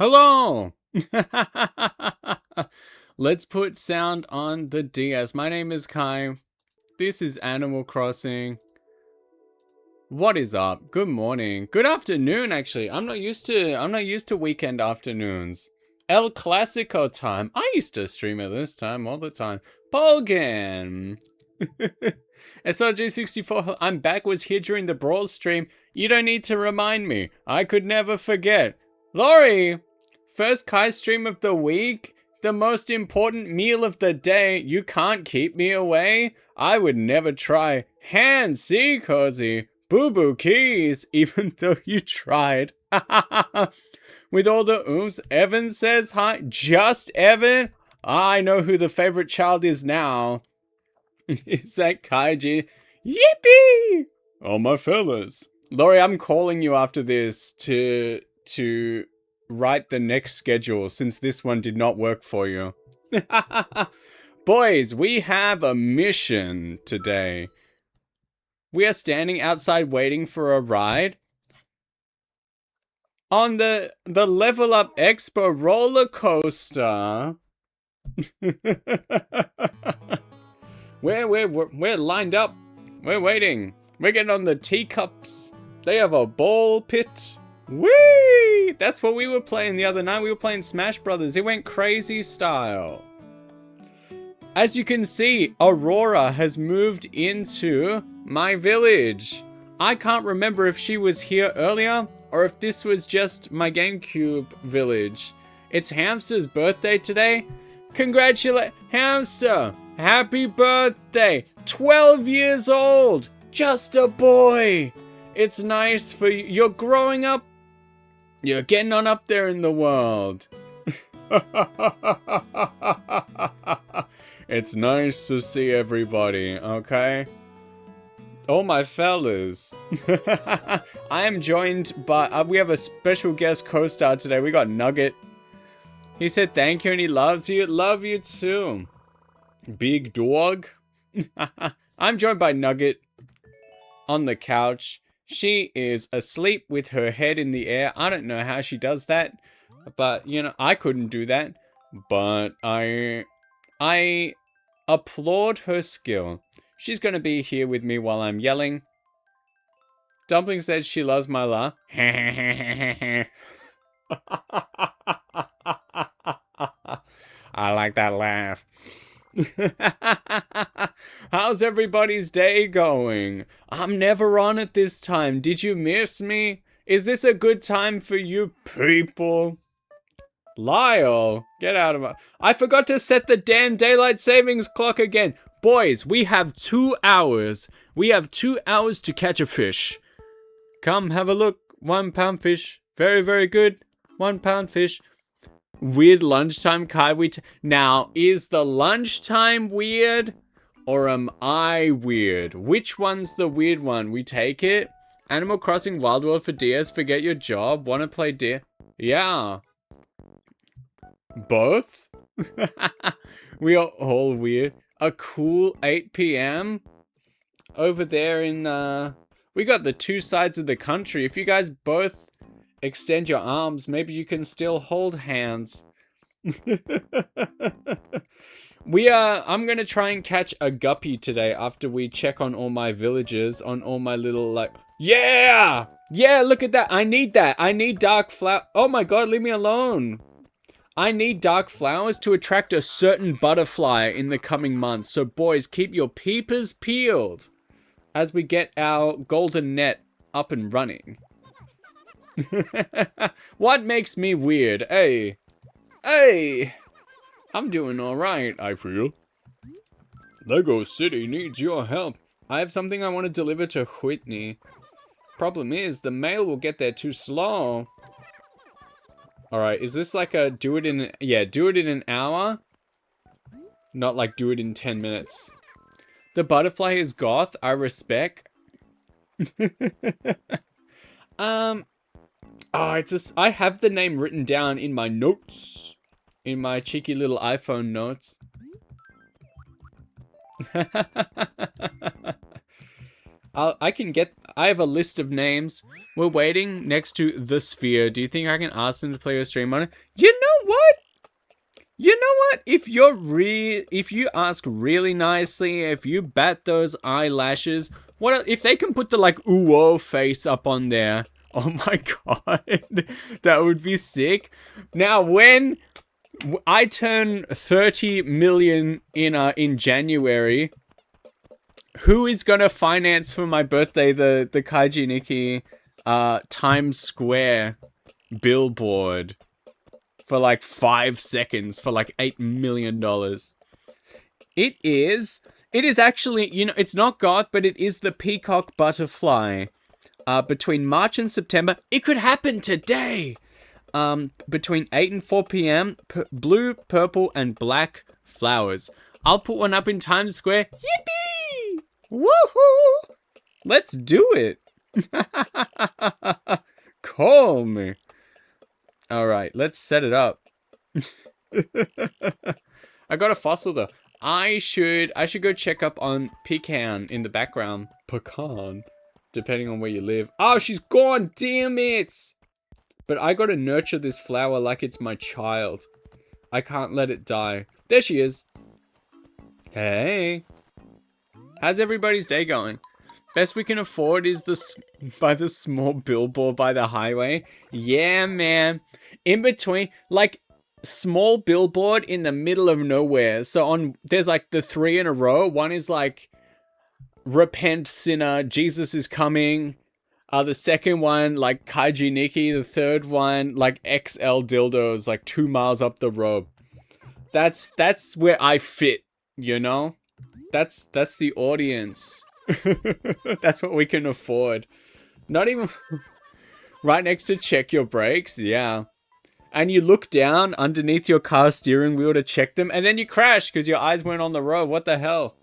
Hello! Let's put sound on the DS. My name is Kai. This is Animal Crossing. What is up? Good morning. Good afternoon, actually. I'm not used to weekend afternoons. El Clasico time. I used to stream at this time all the time. Polgan! SRJ64, I'm back, was here during the Brawl stream. You don't need to remind me. I could never forget. Lori! First Kai stream of the week? The most important meal of the day. You can't keep me away? I would never try. Hand, see, Cozy. Boo-boo keys, even though you tried. With all the oomph, Evan says hi. Just Evan? I know who the favorite child is now. Is that Kaiji? Yippee! Oh, my fellas. Laurie, I'm calling you after this to write the next schedule since this one did not work for you. Boys, we have a mission today. We are standing outside waiting for a ride on the Level Up Expo roller coaster. We're lined up. We're waiting. We're getting on the teacups. They have a ball pit. Whee! That's what we were playing the other night. We were playing Smash Brothers. It went crazy style. As you can see, Aurora has moved into my village. I can't remember if she was here earlier or if this was just my GameCube village. It's Hamster's birthday today. Congratulate Hamster! Happy birthday! 12 years old! Just a boy! It's nice for you. You're growing up. You're getting on up there in the world. It's nice to see everybody, okay? Oh, my fellas. I am joined by... we have a special guest co-star today. We got Nugget. He said thank you and he loves you. Love you too. Big dog. I'm joined by Nugget on the couch. She is asleep with her head in the air. I don't know how she does that. But, you know, I couldn't do that. But I applaud her skill. She's going to be here with me while I'm yelling. Dumpling says she loves my laugh. I like that laugh. How's everybody's day going? I'm never on at this time. Did you miss me? Is this a good time for you people? Lyle, get out of my... I forgot to set the damn daylight savings clock again. Boys, we have 2 hours. We have 2 hours to catch a fish. Come, have a look. 1 pound fish. Very, very good. 1 pound fish. Weird lunchtime, Kai. Now, is the lunchtime weird? Or am I weird? Which one's the weird one? We take it? Animal Crossing Wild World for DS. Forget your job. Wanna play deer? Yeah. Both? We are all weird. A cool 8 p.m. over there in, we got the 2 sides of the country. If you guys both extend your arms, maybe you can still hold hands. I'm gonna try and catch a guppy today after we check on all my villagers, on all my little, like, yeah! Yeah, look at that. I need that. I need dark flower. Oh my god, leave me alone. I need dark flowers to attract a certain butterfly in the coming months. So boys, keep your peepers peeled as we get our golden net up and running. What makes me weird? Hey. Hey. I'm doing alright, I feel. Lego City needs your help. I have something I want to deliver to Whitney. Problem is, the mail will get there too slow. Alright, is this like a do it in an hour? Not like do it in 10 minutes. The butterfly is goth, I respect. Oh, I have the name written down in my notes. In my cheeky little iPhone notes. I I have a list of names. We're waiting next to the sphere. Do you think I can ask them to play a stream on it? You know what? You know what? If you ask really nicely, if you bat those eyelashes, if they can put the like ooh face up on there? Oh my god, that would be sick. Now, when I turn 30 million in January, who is gonna finance for my birthday the Kaiji Nikki Times Square billboard for like 5 seconds for like $8 million? It is actually, you know, it's not goth, but it is the peacock butterfly. Between March and September, it could happen today. Between 8 and 4 p.m., blue, purple, and black flowers. I'll put one up in Times Square. Yippee! Woohoo! Let's do it. Call me. All right, let's set it up. I got a fossil though. I should go check up on Pecan in the background. Pecan, depending on where you live. Oh, she's gone. Damn it. But I gotta nurture this flower like it's my child. I can't let it die. There she is. Hey. How's everybody's day going? Best we can afford is by the small billboard by the highway. Yeah, man. In between, like, small billboard in the middle of nowhere. So there's like the 3 in a row. One is like, repent sinner, Jesus is coming. The second one, like Kaiji Nikki. The third one, like XL dildos, like 2 miles up the road. That's where I fit, you know? That's the audience. That's what we can afford. Not even right next to check your brakes, yeah. And you look down underneath your car steering wheel to check them, and then you crash because your eyes weren't on the road. What the hell?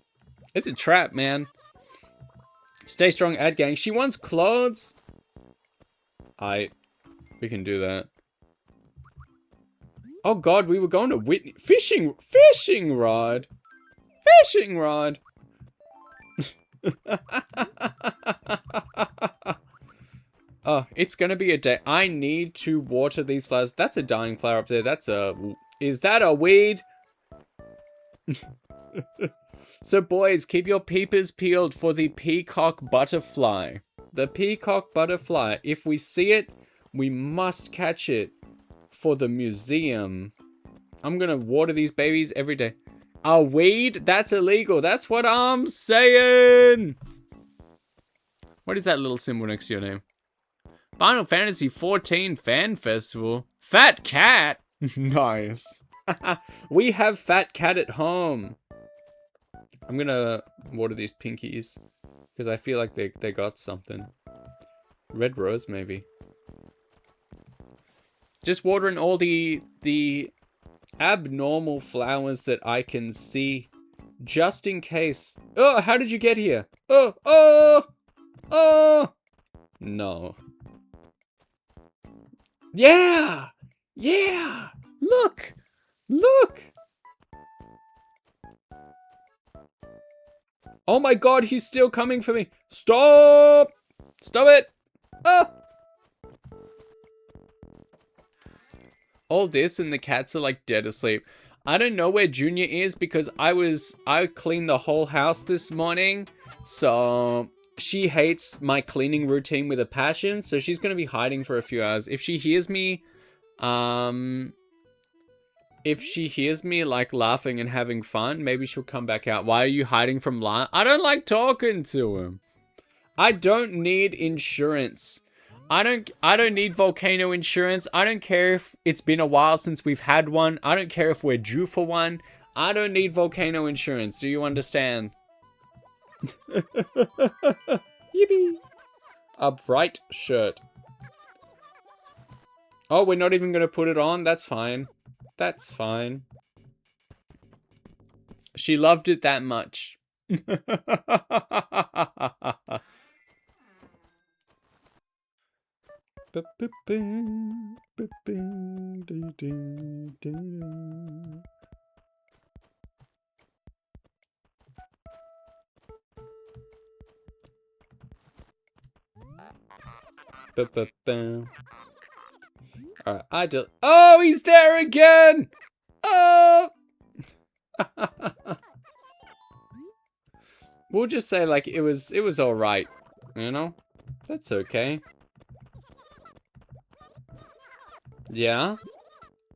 It's a trap, man. Stay strong, ad gang. She wants clothes. We can do that. Oh god, we were going to Whitney. Fishing rod. Fishing rod. Oh, it's gonna be a day. I need to water these flowers. That's a dying flower up there. Is that a weed? So boys, keep your peepers peeled for the peacock butterfly. The peacock butterfly. If we see it, we must catch it for the museum. I'm gonna water these babies every day. A weed? That's illegal. That's what I'm saying. What is that little symbol next to your name? Final Fantasy 14 Fan Festival. Fat Cat? Nice. We have Fat Cat at home. I'm gonna water these pinkies because I feel like they got something. Red rose, maybe. Just watering all the abnormal flowers that I can see, just in case. Oh, how did you get here? Oh! No. Yeah! Yeah! Look! Oh my god, he's still coming for me. Stop! Stop it! Ah! All this and the cats are like dead asleep. I don't know where Junior is because I cleaned the whole house this morning. So she hates my cleaning routine with a passion. So she's going to be hiding for a few hours. If she hears me, like laughing and having fun, maybe she'll come back out. Why are you hiding from I don't like talking to him. I don't need insurance. I don't need volcano insurance. I don't care if it's been a while since we've had one. I don't care if we're due for one. I don't need volcano insurance. Do you understand? Yippee. A bright shirt. Oh, we're not even going to put it on? That's fine. That's fine. She loved it that much. Alright, oh, he's there again! Oh! We'll just say, like, it was alright. You know? That's okay. Yeah?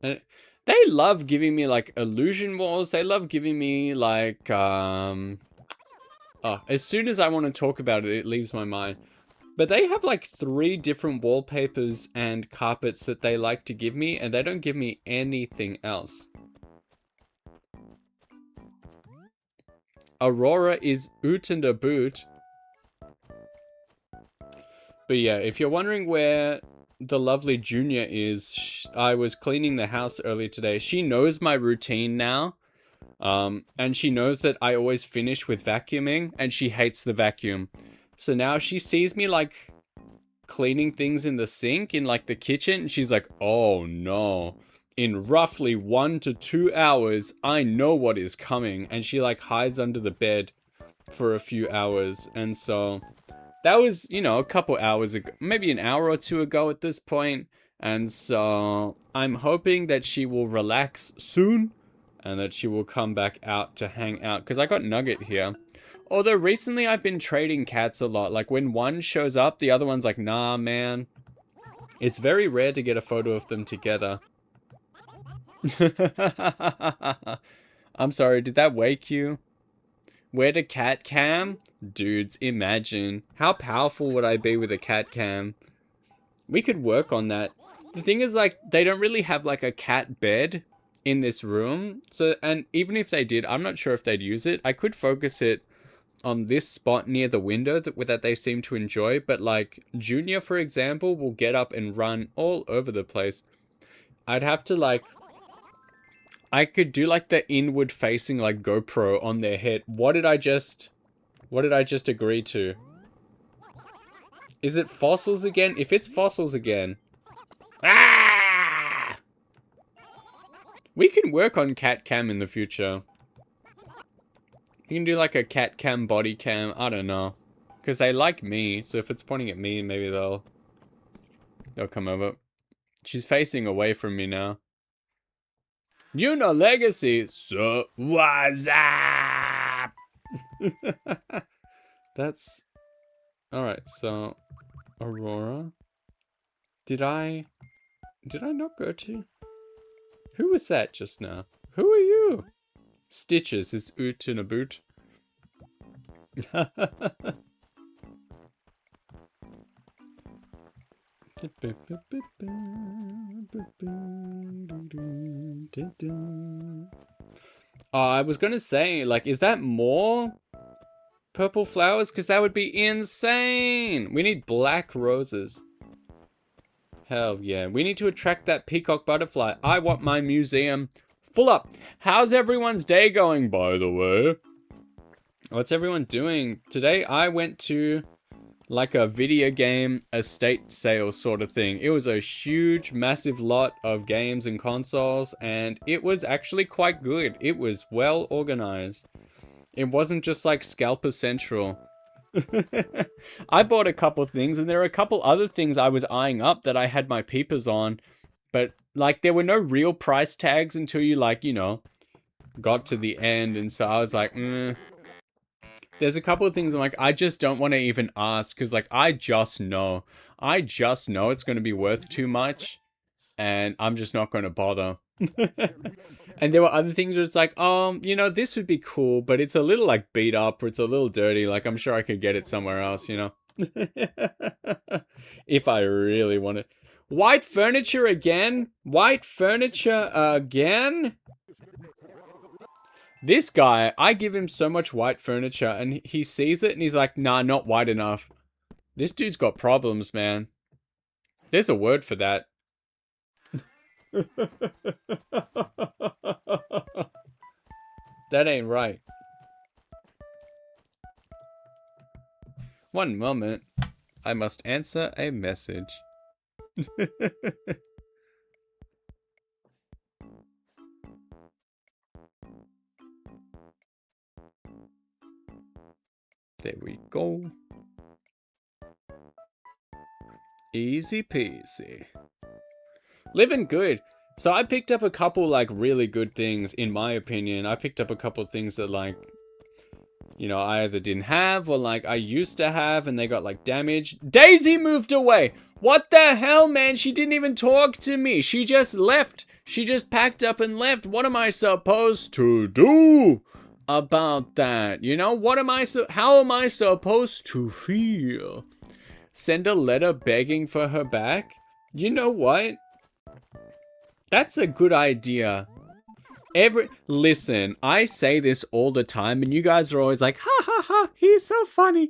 They love giving me, like, illusion walls. They love giving me, like, oh, as soon as I want to talk about it, it leaves my mind. But they have, like, 3 different wallpapers and carpets that they like to give me, and they don't give me anything else. Aurora is oot and a boot. But yeah, if you're wondering where the lovely Junior is, I was cleaning the house earlier today. She knows my routine now. And she knows that I always finish with vacuuming, and she hates the vacuum. So now she sees me, like, cleaning things in the sink in, like, the kitchen, and she's like, oh no. In roughly 1 to 2 hours, I know what is coming. And she, like, hides under the bed for a few hours. And so that was, you know, a couple hours ago, maybe an hour or 2 ago at this point. And so I'm hoping that she will relax soon and that she will come back out to hang out, because I got Nugget here. Although recently I've been trading cats a lot. Like when one shows up, the other one's like, nah, man. It's very rare to get a photo of them together. I'm sorry, did that wake you? Where the cat cam? Dudes, imagine. How powerful would I be with a cat cam? We could work on that. The thing is, like, they don't really have, like, a cat bed in this room. So, and even if they did, I'm not sure if they'd use it. I could focus it on this spot near the window that they seem to enjoy. But, like, Junior, for example, will get up and run all over the place. I'd have to, like... I could do, like, the inward facing, like, GoPro on their head. What did I just agree to? Is it fossils again? If it's fossils again... Ah! We can work on cat cam in the future. You can do like a cat cam, body cam, I don't know. Because they like me, so if it's pointing at me, maybe they'll come over. She's facing away from me now. You know Legacy. So, what's up? That's... Alright, so... Aurora? Did I not go to... Who was that just now? Who are you? Stitches is oot in a boot. I was gonna say, like, is that more purple flowers? Because that would be insane. We need black roses. Hell yeah. We need to attract that peacock butterfly. I want my museum full up. How's everyone's day going, by the way? What's everyone doing? Today I went to like a video game estate sale sort of thing. It was a huge, massive lot of games and consoles, and it was actually quite good. It was well organized. It wasn't just like Scalper Central. I bought a couple things, and there are a couple other things I was eyeing up that I had my peepers on, but like there were no real price tags until you, like, you know, got to the end. And so I was like, there's a couple of things I'm like, I just don't want to even ask, because like I just know it's going to be worth too much, and I'm just not going to bother. And there were other things where it's like, you know, this would be cool, but it's a little like beat up, or it's a little dirty. Like, I'm sure I could get it somewhere else, you know? If I really want it. White furniture again? White furniture again? This guy, I give him so much white furniture, and he sees it and he's like, nah, not white enough. This dude's got problems, man. There's a word for that. That ain't right. One moment. I must answer a message. There we go. Easy peasy. Living good. So I picked up a couple like really good things in my opinion. I picked up a couple things that like, you know, I either didn't have or like I used to have and they got like damaged. Daisy moved away. What the hell, man? She didn't even talk to me. She just left. She just packed up and left. What am I supposed to do about that? You know, how am I supposed to feel? Send a letter begging for her back? You know what? That's a good idea. Listen, I say this all the time and you guys are always like, ha ha ha, he's so funny.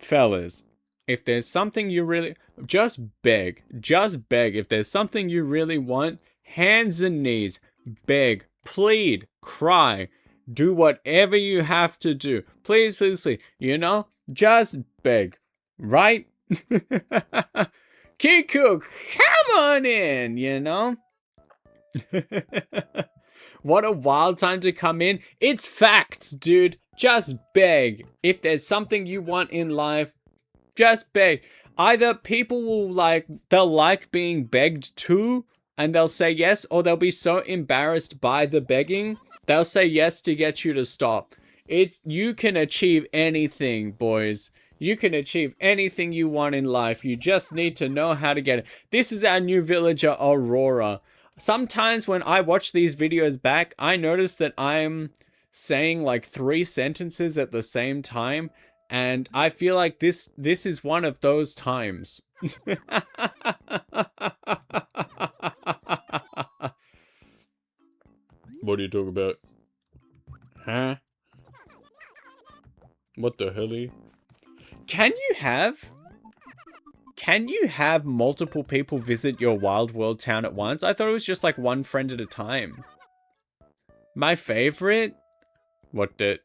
Fellas, if there's something you really, just beg. If there's something you really want, hands and knees, beg, plead, cry, do whatever you have to do. Please, please, please, you know, just beg, right? Kiku, come on in, you know? What a wild time to come in. It's facts, dude. Just beg. If there's something you want in life, just beg. Either people they'll like being begged to, and they'll say yes, or they'll be so embarrassed by the begging, they'll say yes to get you to stop. You can achieve anything, boys. You can achieve anything you want in life. You just need to know how to get it. This is our new villager, Aurora. Sometimes when I watch these videos back, I notice that I'm saying like 3 sentences at the same time. And I feel like this is one of those times. What are you talking about? Huh? What the hell? Can you have multiple people visit your Wild World town at once? I thought it was just like one friend at a time. My favorite? What the?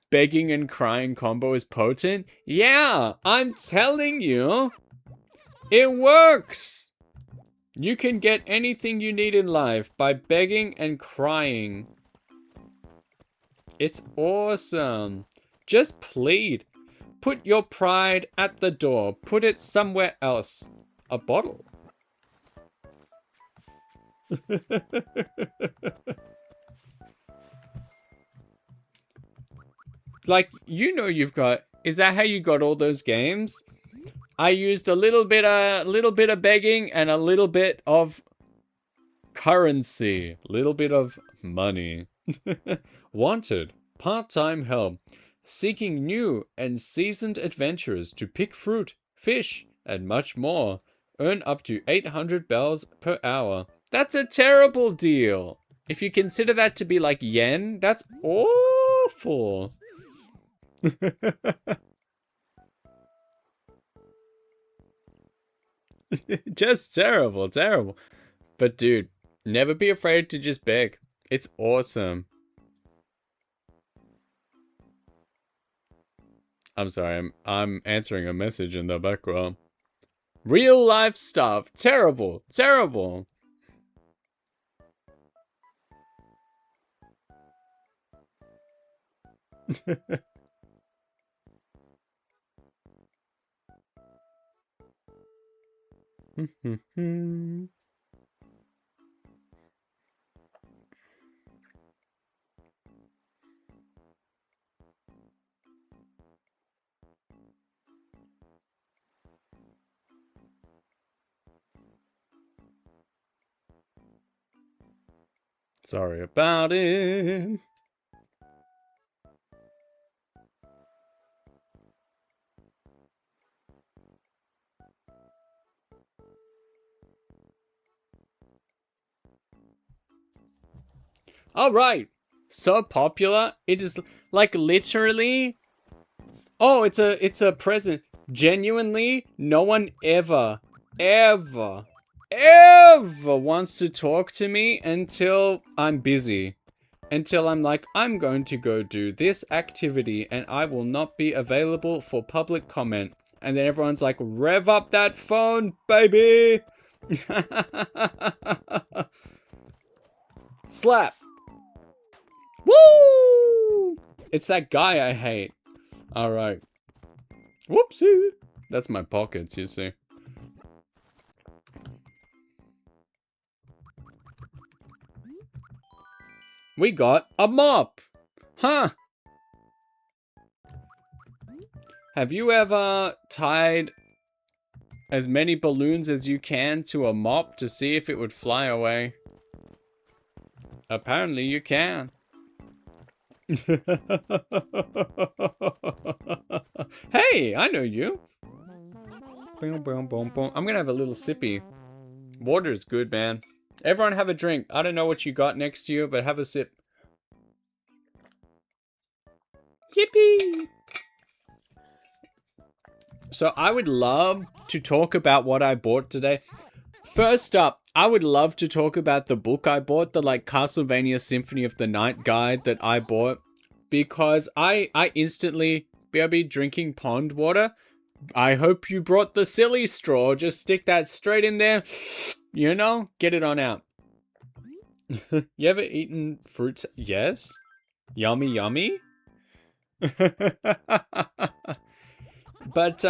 Begging and crying combo is potent? Yeah, I'm telling you. It works. You can get anything you need in life by begging and crying. It's awesome. Just plead. Put your pride at the door. Put it somewhere else. A bottle. Like, you know you've got... Is that how you got all those games? I used a little bit of begging and a little bit of currency. Little bit of money. Wanted. Part-time help. Seeking new and seasoned adventurers to pick fruit, fish, and much more. Earn up to 800 bells per hour. That's a terrible deal. If you consider that to be like yen, that's awful. Just terrible, terrible. But dude, never be afraid to just beg. It's awesome. I'm sorry, I'm answering a message in the background. Real life stuff. Terrible. Terrible. Sorry about it. All right. So popular. It is like literally. Oh, it's a present. Genuinely, no one ever wants to talk to me until I'm busy. Until I'm like, I'm going to go do this activity and I will not be available for public comment. And then everyone's like, rev up that phone, baby! Slap! Woo! It's that guy I hate. Alright. Whoopsie! That's my pockets, you see. We got a mop. Huh. Have you ever tied as many balloons as you can to a mop to see if it would fly away? Apparently you can. Hey, I know you. I'm gonna have a little sippy. Water is good, man. Everyone have a drink. I don't know what you got next to you, but have a sip. Yippee! So I would love to talk about what I bought today. First up, I would love to talk about the book I bought, the like Castlevania Symphony of the Night guide that I bought, because I instantly be drinking pond water. I hope you brought the silly straw. Just stick that straight in there. You know, get it on out. You ever eaten fruits? Yes. Yummy, yummy. But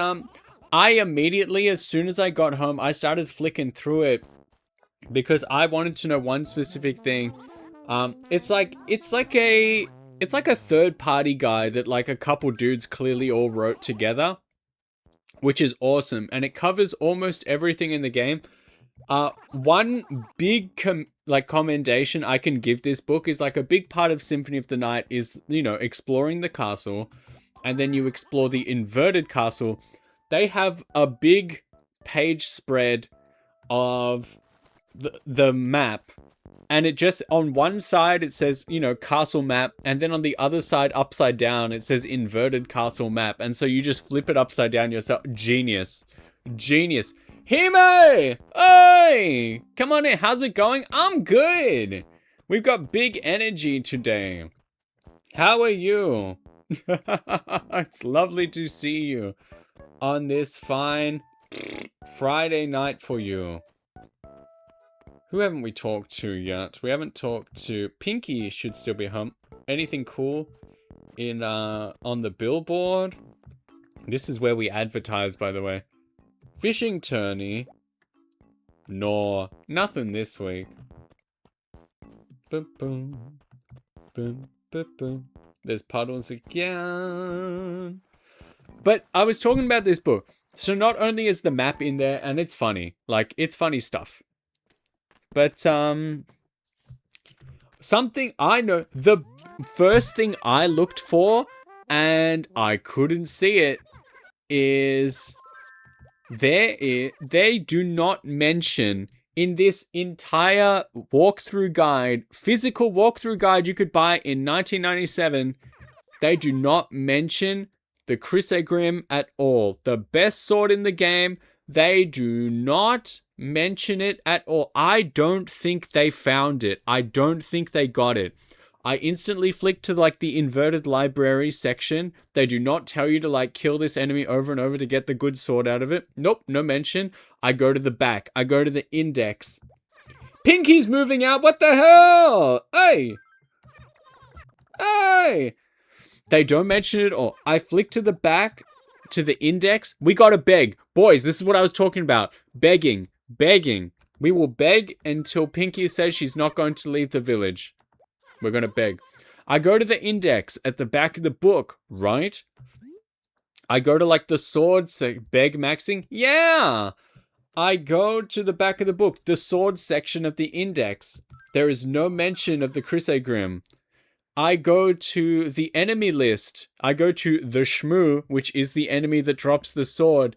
I immediately, as soon as I got home, I started flicking through it because I wanted to know one specific thing. It's like a third party guide that like a couple dudes clearly all wrote together, which is awesome, and it covers almost everything in the game. One big commendation I can give this book is like a big part of Symphony of the Night is, you know, exploring the castle, and then you explore the inverted castle. They have a big page spread of the map, and it just, on one side it says, you know, castle map, and then on the other side upside down it says inverted castle map, and so you just flip it upside down yourself. Genius. Genius. Hime! Hey! Come on in, how's it going? I'm good! We've got big energy today. How are you? It's lovely to see you on this fine Friday night for you. Who haven't we talked to yet? We haven't talked to... Pinky should still be home. Anything cool in on the billboard? This is where we advertise, by the way. Fishing tourney. No, nothing this week. Boom, boom. Boom, boom, boom. There's puddles again. But I was talking about this book. So not only is the map in there, and it's funny. Like, it's funny stuff. But, something I know, the first thing I looked for, and I couldn't see it, is they do not mention in this entire walkthrough guide, physical walkthrough guide you could buy in 1997, they do not mention the Chrysegrim at all. The best sword in the game, they do not mention it at all. I don't think they found it. I don't think they got it. I instantly flicked to like the inverted library section. They do not tell you to like kill this enemy over and over to get the good sword out of it. Nope, no mention. I go to the back. I go to the index. Pinky's moving out. What the hell? Hey. Hey. They don't mention it at all. I flick to the back, to the index. We gotta beg. Boys, this is what I was talking about. Begging. Begging. We will beg until Pinky says she's not going to leave the village. We're gonna beg. I go to the index at the back of the book, right? I go to like the sword beg maxing. Yeah! I go to the back of the book, the sword section of the index. There is no mention of the Chrysegrim. I go to the enemy list. I go to the Shmoo, which is the enemy that drops the sword.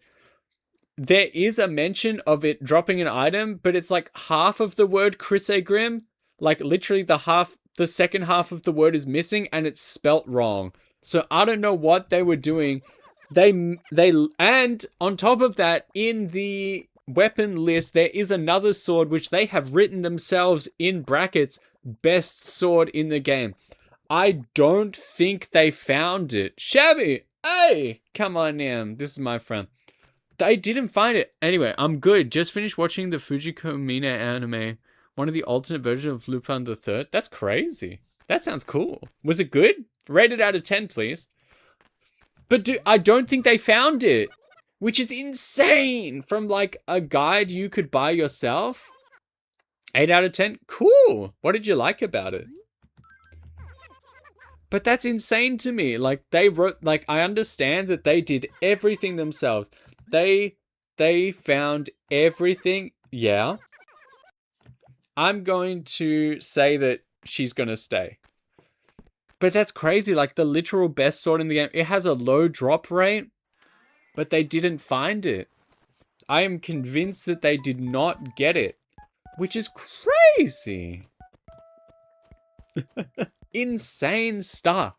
There is a mention of it dropping an item, but it's like half of the word Chrysegrim. Like literally the second half of the word is missing and it's spelt wrong. So I don't know what they were doing. And on top of that, in the weapon list, there is another sword which they have written themselves in brackets, best sword in the game. I don't think they found it. Shabby! Hey! Come on now. This is my friend. They didn't find it. Anyway, I'm good. Just finished watching the Fujiko Mina anime. One of the alternate versions of Lupin the Third. That's crazy. That sounds cool. Was it good? Rate it out of 10, please. But I don't think they found it. which is insane from like a guide you could buy yourself. 8 out of 10. Cool. What did you like about it? But that's insane to me. Like they wrote, like I understand that they did everything themselves. They found everything. Yeah. I'm going to say that she's going to stay. But that's crazy. Like the literal best sword in the game. It has a low drop rate, but they didn't find it. I am convinced that they did not get it, which is crazy. Insane stuff.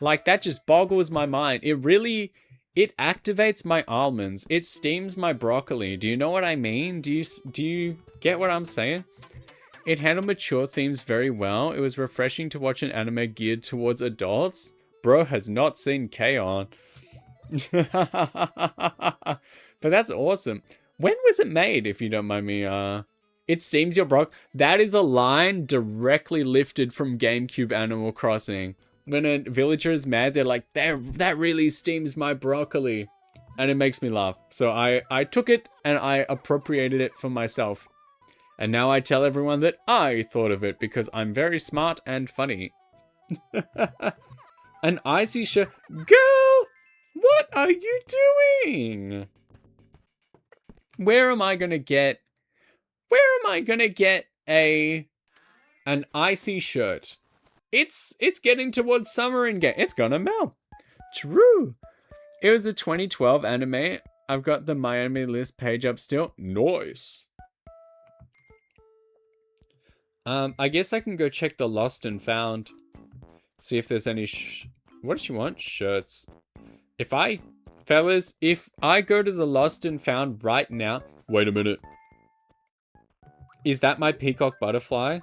Like that just boggles my mind. It activates my almonds. It steams my broccoli. Do you know what I mean? Do you get what I'm saying? It handled mature themes very well. It was refreshing to watch an anime geared towards adults. Bro has not seen K-On! But that's awesome. When was it made, if you don't mind me? It steams your broccoli. That is a line directly lifted from GameCube Animal Crossing. When a villager is mad, they're like, that really steams my broccoli. And it makes me laugh. So I took it and I appropriated it for myself. And now I tell everyone that I thought of it because I'm very smart and funny. An icy shirt. Girl, what are you doing? Where am I gonna get an icy shirt? It's getting towards summer in game. It's gonna melt. True. It was a 2012 anime. I've got the Miami list page up still. Nice. I guess I can go check the lost and found. See if there's any what does she want? Shirts. Fellas, if I go to the lost and found right now. Wait a minute. Is that my peacock butterfly?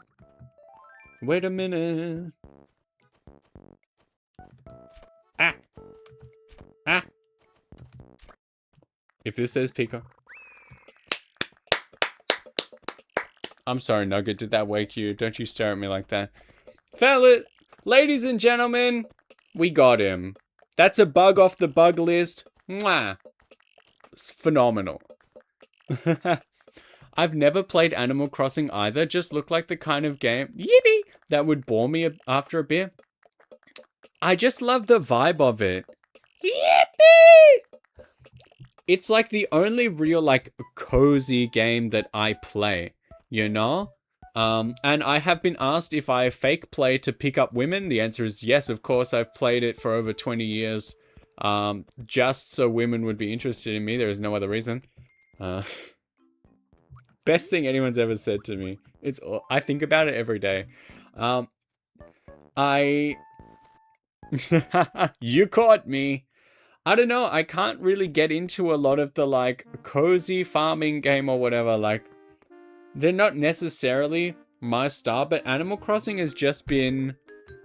Wait a minute. Ah. If this says peacock. I'm sorry, Nugget. Did that wake you? Don't you stare at me like that. Ladies and gentlemen, we got him. That's a bug off the bug list. Mwah. It's phenomenal. I've never played Animal Crossing either. Just looked like the kind of game, yippee, that would bore me after a bit. I just love the vibe of it. Yippee! It's like the only real, like, cozy game that I play, you know? And I have been asked if I fake play to pick up women. The answer is yes, of course. I've played it for over 20 years. Just so women would be interested in me. There is no other reason. Best thing anyone's ever said to me. I think about it every day. You caught me. I don't know. I can't really get into a lot of the like cozy farming game or whatever. Like, they're not necessarily my style, but Animal Crossing has just been,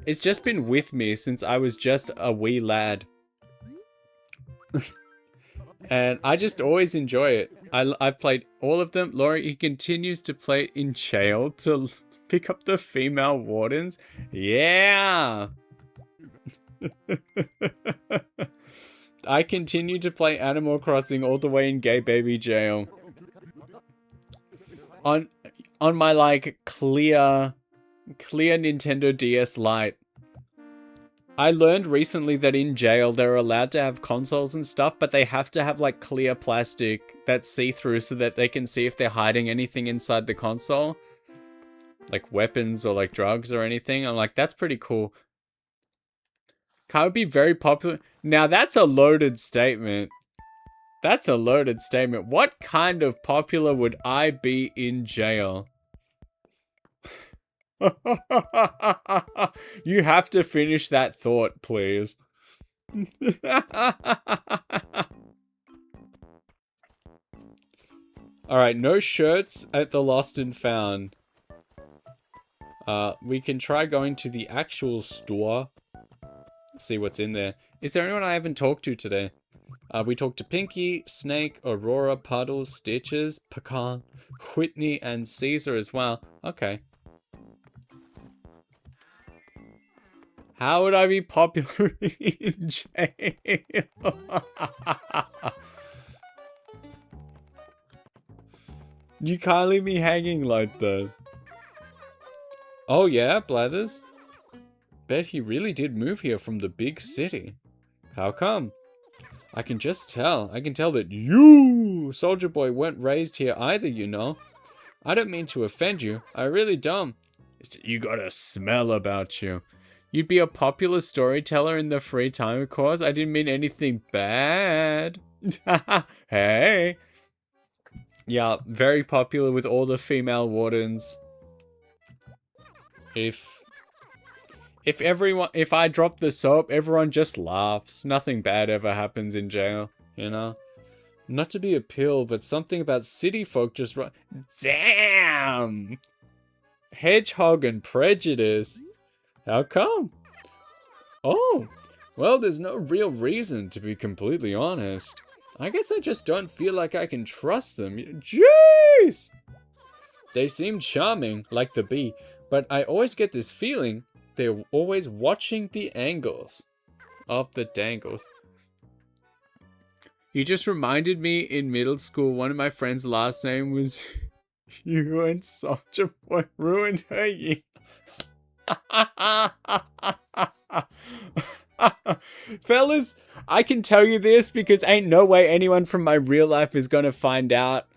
it's just been with me since I was just a wee lad. And I just always enjoy it. I've played all of them. Laurie, he continues to play in jail to pick up the female wardens. Yeah. I continue to play Animal Crossing all the way in gay baby jail. On my like clear Nintendo DS Lite. I learned recently that in jail they're allowed to have consoles and stuff, but they have to have like clear plastic that's see-through so that they can see if they're hiding anything inside the console. Like weapons or like drugs or anything. I'm like, that's pretty cool. Car would be very popular. Now that's a loaded statement. That's a loaded statement. What kind of popular would I be in jail? You have to finish that thought, please. Alright, no shirts at the Lost and Found. We can try going to the actual store. See what's in there. Is there anyone I haven't talked to today? We talked to Pinky, Snake, Aurora, Puddles, Stitches, Pecan, Whitney, and Caesar as well. Okay. How would I be popular in jail? You can't leave me hanging like that. Oh yeah, Blathers? Bet he really did move here from the big city. How come? I can just tell. I can tell that you, Soldier Boy, weren't raised here either, you know. I don't mean to offend you. I really don't. You got a smell about you. You'd be a popular storyteller in the free time, of course. I didn't mean anything bad. Hey. Yeah, very popular with all the female wardens. If I drop the soap, everyone just laughs. Nothing bad ever happens in jail, you know? Not to be a pill, but something about city folk just damn! Hedgehog and prejudice. How come? Oh, well, there's no real reason, to be completely honest. I guess I just don't feel like I can trust them. Jeez! They seem charming, like the bee, but I always get this feeling they're always watching the angles of the dangles. You just reminded me in middle school, one of my friends' last name was you and Soldier Boy ruined her year. Fellas, I can tell you this because ain't no way anyone from my real life is gonna find out.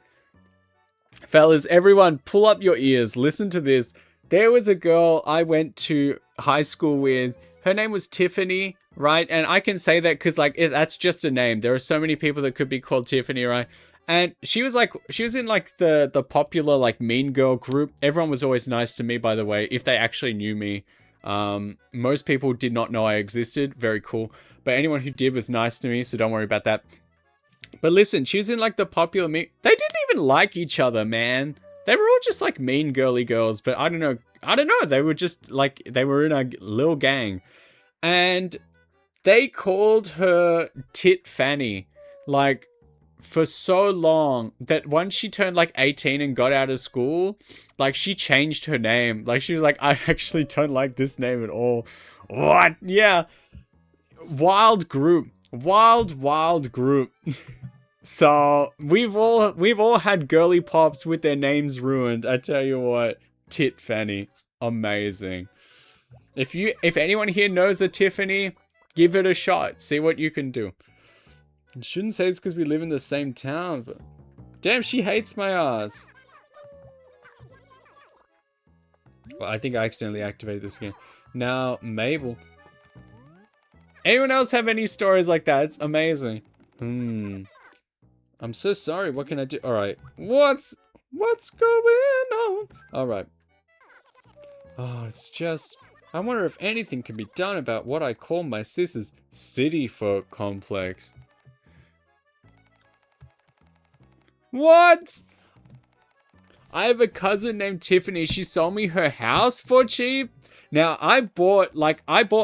Fellas, everyone, pull up your ears. Listen to this. There was a girl I went to high school with. Her name was Tiffany, right? And I can say that because, like, that's just a name. There are so many people that could be called Tiffany, right? And she was in, like, the popular, like, mean girl group. Everyone was always nice to me, by the way, if they actually knew me. Most people did not know I existed. Very cool. But anyone who did was nice to me, so don't worry about that. But listen, she was in, like, the popular They didn't even like each other, man. They were all just, like, mean girly girls, but I don't know. They were just, like, they were in a little gang. And they called her Tit Fanny, like, for so long that once she turned, like, 18 and got out of school, like, she changed her name. Like, she was like, I actually don't like this name at all. What? Yeah. Wild group. Wild group. So we've all had girly pops with their names ruined. I tell you what, Tit Fanny, amazing. If anyone here knows a Tiffany, give it a shot. See what you can do. I shouldn't say it's because we live in the same town, but damn, she hates my ass. Well, I think I accidentally activated this again. Now, Mabel. Anyone else have any stories like that? It's amazing. I'm so sorry. What can I do? All right. What's going on? All right. Oh, it's just... I wonder if anything can be done about what I call my sister's city folk complex. What? I have a cousin named Tiffany. She sold me her house for cheap. Now, I bought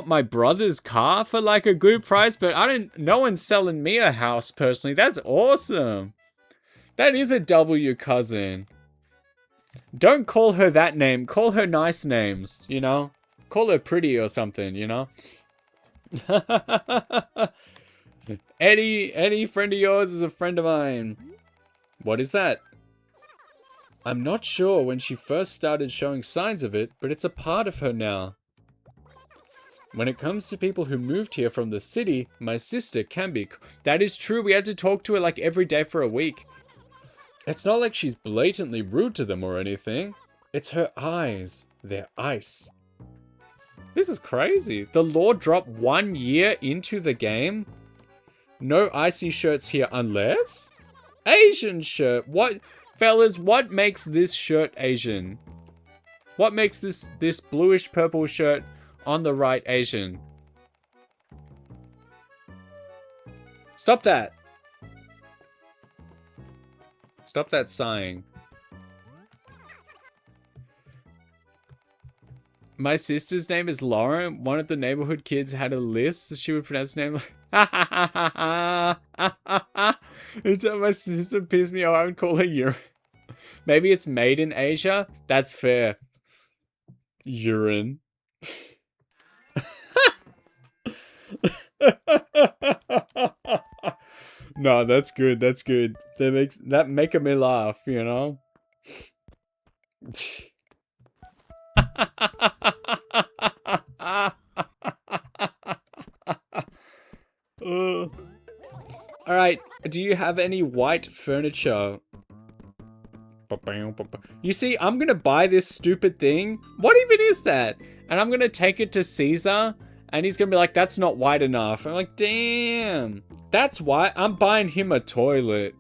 my brother's car for, like, a good price, but no one's selling me a house, personally. That's awesome. That is a W cousin. Don't call her that name. Call her nice names, you know? Call her pretty or something, you know? Any friend of yours is a friend of mine. What is that? I'm not sure when she first started showing signs of it, but it's a part of her now. When it comes to people who moved here from the city, my sister can be... That is true, we had to talk to her like every day for a week. It's not like she's blatantly rude to them or anything. It's her eyes. They're ice. This is crazy. The law dropped 1 year into the game? No icy shirts here unless... Asian shirt. What... Fellas, what makes this shirt Asian? What makes this bluish purple shirt on the right Asian? Stop that. Stop that sighing. My sister's name is Lauren. One of the neighborhood kids had a list, so she would pronounce her name like... Every time my sister pissed me off, I would call her urine. Maybe it's made in Asia? That's fair. Urine. No, that's good. That's good. That making me laugh, you know? Alright, do you have any white furniture? You see, I'm gonna buy this stupid thing. What even is that? And I'm gonna take it to Caesar, and he's gonna be like, that's not white enough. I'm like, damn. That's why I'm buying him a toilet.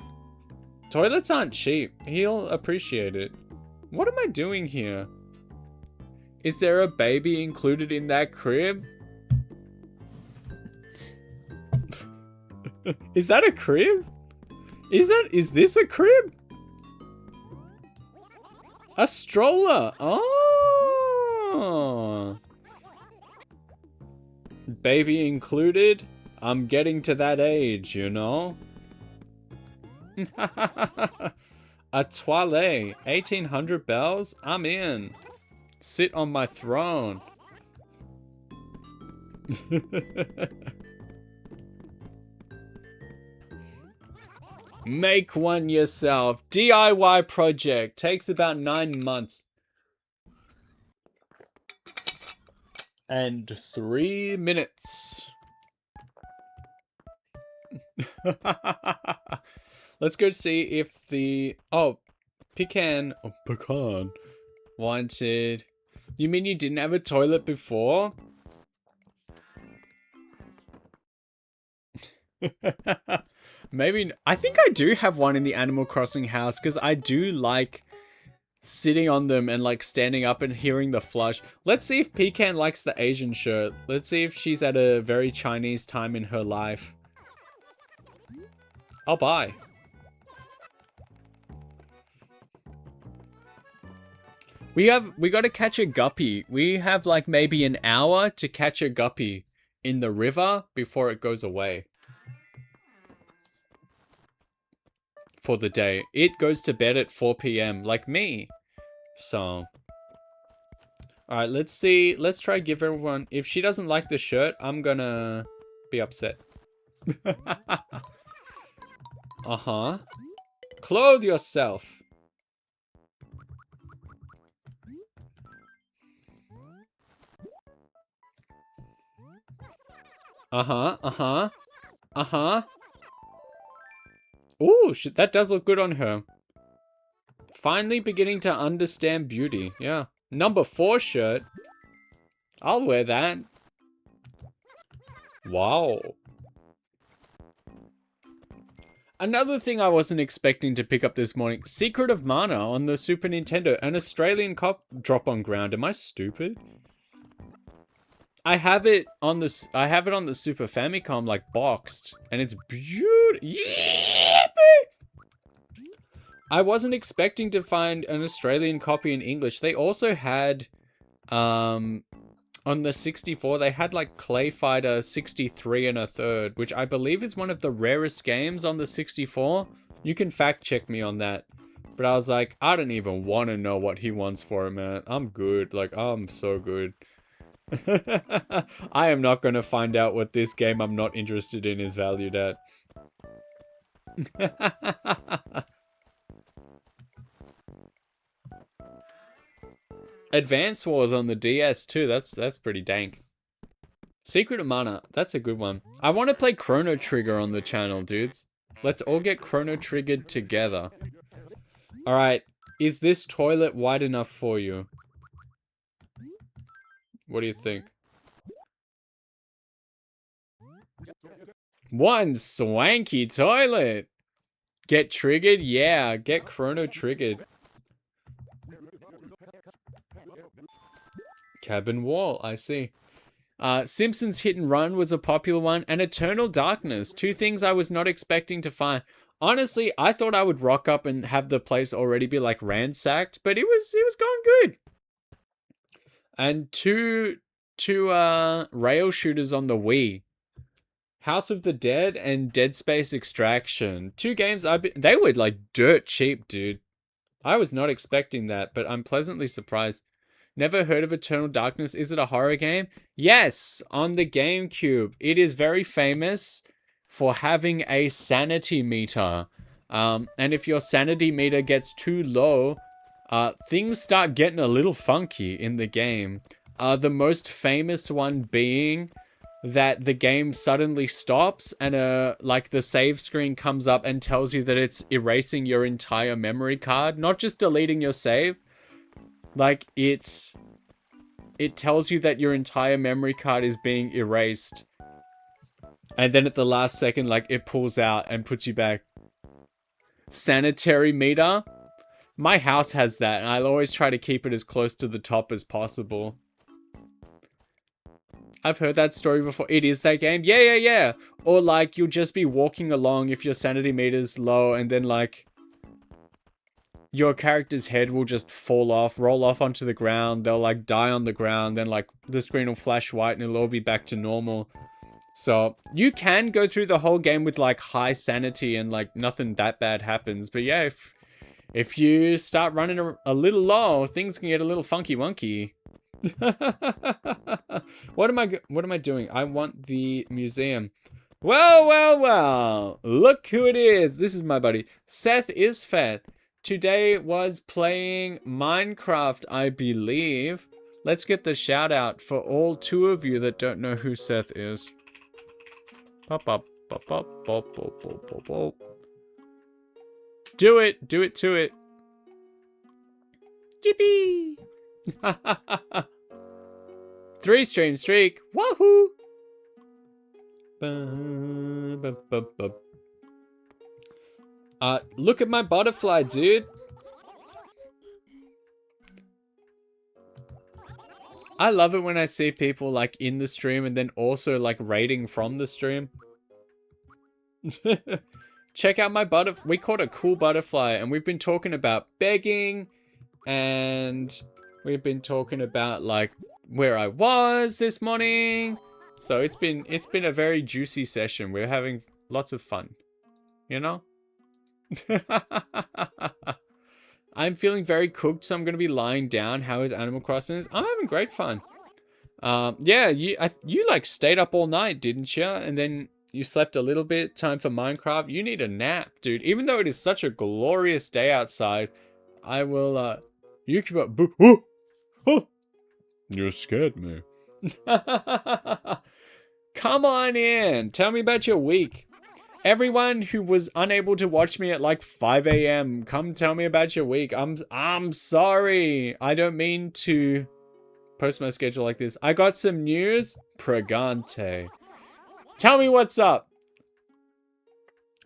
Toilets aren't cheap. He'll appreciate it. What am I doing here? Is there a baby included in that crib? Is that a crib? Is this a crib? A stroller. Oh. Baby included? I'm getting to that age, you know? A toilet. 1800 bells? I'm in. Sit on my throne. Make one yourself. DIY project. Takes about 9 months. And 3 minutes. Let's go see if the... Oh, pecan wanted... You mean you didn't have a toilet before? Maybe... I think I do have one in the Animal Crossing house, because I do like sitting on them and like standing up and hearing the flush. Let's see if Pecan likes the Asian shirt. Let's see if she's at a very Chinese time in her life. I'll buy. We got to catch a guppy. We have like maybe an hour to catch a guppy in the river before it goes away. For the day. It goes to bed at 4 p.m. like me. So. Alright, let's see. Let's try give everyone... If she doesn't like the shirt, I'm gonna be upset. Uh-huh. Clothe yourself. Uh-huh, uh-huh. Uh-huh. Ooh, that does look good on her. Finally beginning to understand beauty. Yeah. Number 4 shirt. I'll wear that. Wow. Another thing I wasn't expecting to pick up this morning. Secret of Mana on the Super Nintendo. An Australian cop drop on ground. Am I stupid? I have it on the Super Famicom, like boxed, and it's beautiful. Yeah, I wasn't expecting to find an Australian copy in English. They also had, on the 64, they had like Clay Fighter 63 and a third, which I believe is one of the rarest games on the 64. You can fact check me on that. But I was like, I don't even want to know what he wants for it, man. I'm good. Like, I'm so good. I am not going to find out what this game I'm not interested in is valued at. Advance Wars on the DS too. That's pretty dank. Secret of Mana. That's a good one. I want to play Chrono Trigger on the channel, dudes. Let's all get Chrono Triggered together. Alright. Is this toilet wide enough for you? What do you think? One swanky toilet. Get triggered? Yeah, get Chrono Triggered. Cabin wall, I see. Simpsons Hit and Run was a popular one, and Eternal Darkness. 2 things I was not expecting to find. Honestly, I thought I would rock up and have the place already be like ransacked, but it was going good. And two rail shooters on the Wii. House of the Dead and Dead Space Extraction. 2 games they were like dirt cheap, dude. I was not expecting that, but I'm pleasantly surprised. Never heard of Eternal Darkness. Is it a horror game? Yes, on the GameCube. It is very famous for having a sanity meter. And if your sanity meter gets too low, things start getting a little funky in the game. The most famous one being that the game suddenly stops and like the save screen comes up and tells you that it's erasing your entire memory card, not just deleting your save. Like it tells you that your entire memory card is being erased. And then at the last second, like, it pulls out and puts you back. Sanitary meter. My house has that, and I'll always try to keep it as close to the top as possible. I've heard that story before. It is that game? Yeah. Or, like, you'll just be walking along if your sanity meter's low, and then, like, your character's head will just fall off, roll off onto the ground. They'll, like, die on the ground. Then, like, the screen will flash white, and it'll all be back to normal. So, you can go through the whole game with, like, high sanity and, like, nothing that bad happens. But, yeah, if you start running a little low, things can get a little funky-wonky. What am I doing? I want the museum. Well. Look who it is. This is my buddy. Seth is fat. Today was playing Minecraft, I believe. Let's get the shout out for all 2 of you that don't know who Seth is. Pop. Do it to it. Yippee! 3 stream streak. Wahoo! Look at my butterfly, dude. I love it when I see people like in the stream and then also like rating from the stream. Check out my butterfly. We caught a cool butterfly and we've been talking about begging and we've been talking about like where I was this morning. So it's been a very juicy session. We're having lots of fun, you know? I'm feeling very cooked, so I'm going to be lying down. How is Animal Crossing? I'm having great fun. Yeah, you like stayed up all night, didn't you? And then you slept a little bit. Time for Minecraft. You need a nap, dude. Even though it is such a glorious day outside, I will, you keep up. Oh, you scared me. Come on in. Tell me about your week. Everyone who was unable to watch me at like 5 a.m., come tell me about your week. I'm sorry. I don't mean to post my schedule like this. I got some news. Pregante. Tell me what's up.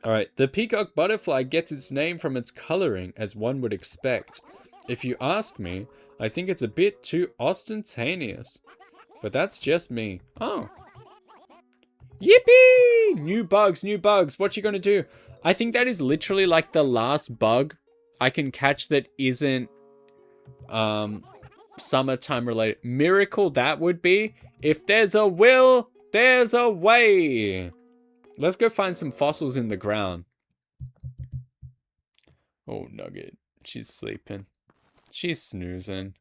All right. The peacock butterfly gets its name from its coloring, as one would expect. If you ask me, I think it's a bit too ostentatious. But that's just me. Oh. Yippee! New bugs. What you gonna do? I think that is literally like the last bug I can catch that isn't summertime related. Miracle that would be. If there's a will, there's a way. Let's go find some fossils in the ground. Oh, Nugget. She's sleeping. She's snoozing.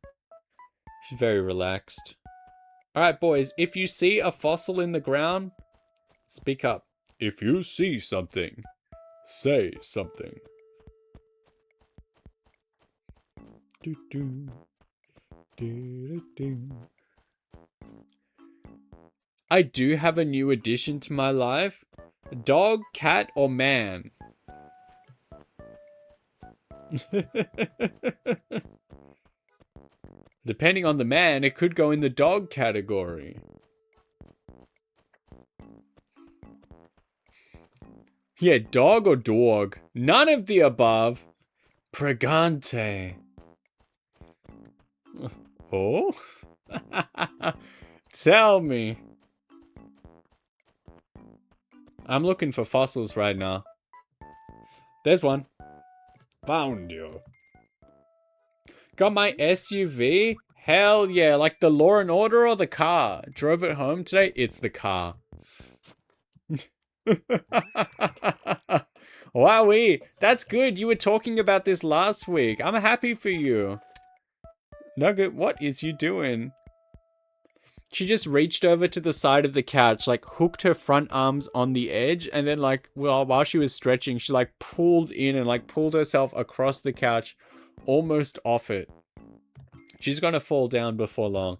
She's very relaxed. Alright, boys. If you see a fossil in the ground, speak up. If you see something, say something. I do have a new addition to my life. Dog, cat, or man? Depending on the man, it could go in the dog category. Yeah, dog or dog? None of the above. Pregante. Oh? Tell me. I'm looking for fossils right now. There's one. Found you. Got my SUV? Hell yeah, like the Law and Order or the car? Drove it home today? It's the car. Wowee, that's good. You were talking about this last week. I'm happy for you. Nugget, what is you doing? She just reached over to the side of the couch, like hooked her front arms on the edge, and then like, well, while she was stretching, she like pulled in and like pulled herself across the couch almost off it. She's gonna fall down before long.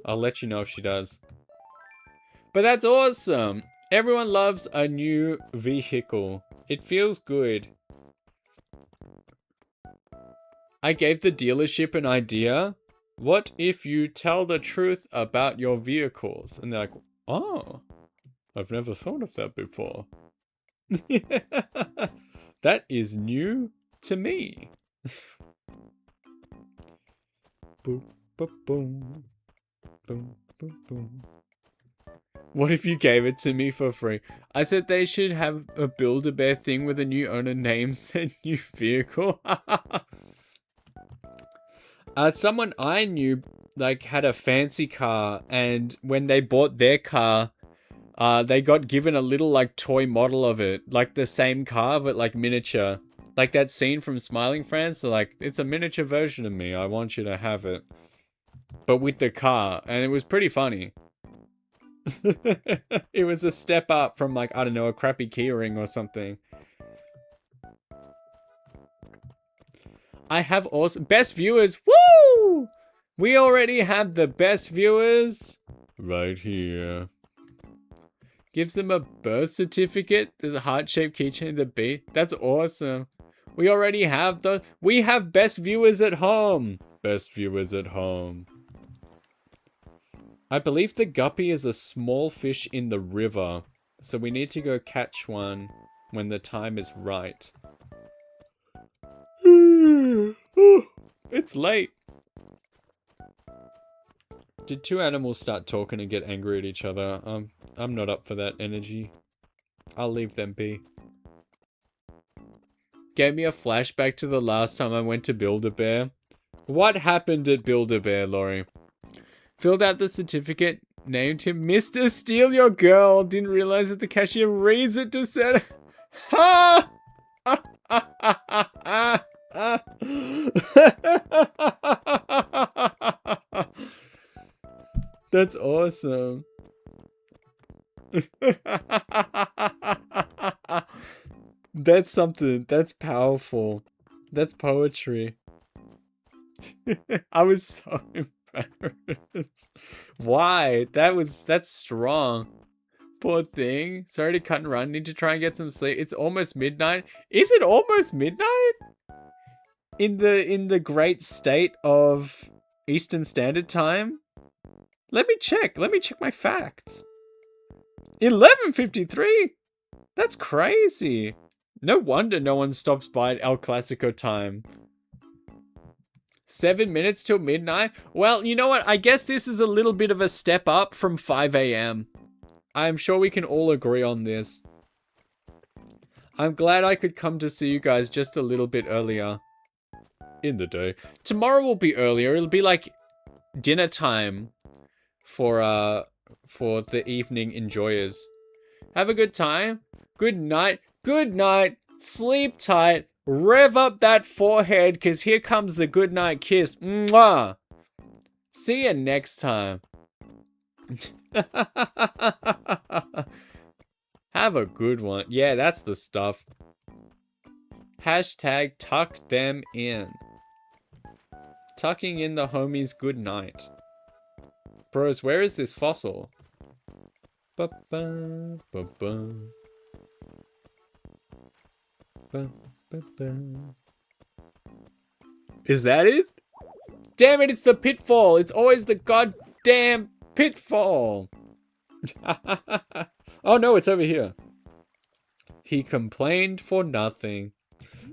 I'll let you know if she does. But that's awesome. Everyone loves a new vehicle. It feels good. I gave the dealership an idea. What if you tell the truth about your vehicles? And they're like, oh, I've never thought of that before. That is new to me. Boom, boom, boom. Boom, boom, boom. What if you gave it to me for free? I said they should have a Build-A-Bear thing where the new owner names their new vehicle. Someone I knew like had a fancy car, and when they bought their car, they got given a little like toy model of it, like the same car but like miniature, like that scene from Smiling Friends. So like, it's a miniature version of me. I want you to have it, but with the car, and it was pretty funny. It was a step up from like, I don't know, a crappy keyring or something. I have also best viewers. Woo! We already have the best viewers right here. Gives them a birth certificate. There's a heart-shaped keychain, the B. That's awesome. We already have the... We have best viewers at home. Best viewers at home. I believe the guppy is a small fish in the river. So we need to go catch one when the time is right. It's late. Did two animals start talking and get angry at each other? I'm not up for that energy. I'll leave them be. Gave me a flashback to the last time I went to Build-A-Bear. What happened at Build-A-Bear, Laurie? Filled out the certificate, named him Mr. Steal Your Girl. Didn't realize that the cashier reads it to set. Ha! That's awesome. That's something. That's powerful. That's poetry. I was so embarrassed. Why? That's strong. Poor thing. Sorry to cut and run. Need to try and get some sleep. It's almost midnight. Is it almost midnight? In the great state of Eastern Standard Time? Let me check. Let me check my facts. 11:53? That's crazy. No wonder no one stops by at El Clasico time. 7 minutes till midnight? Well, you know what? I guess this is a little bit of a step up from 5 a.m. I'm sure we can all agree on this. I'm glad I could come to see you guys just a little bit earlier in the day. Tomorrow will be earlier. It'll be like dinner time for the evening enjoyers. Have a good time. Good night. Good night. Sleep tight. Rev up that forehead, because here comes the good night kiss. Mwah! See you next time. Have a good one. Yeah, that's the stuff. Hashtag tuck them in. Tucking in the homies good night. Bros, where is this fossil? Ba-ba, ba-ba. Ba-ba-ba. Is that it? Damn it, it's the pitfall. It's always the goddamn pitfall. Oh no, it's over here. He complained for nothing.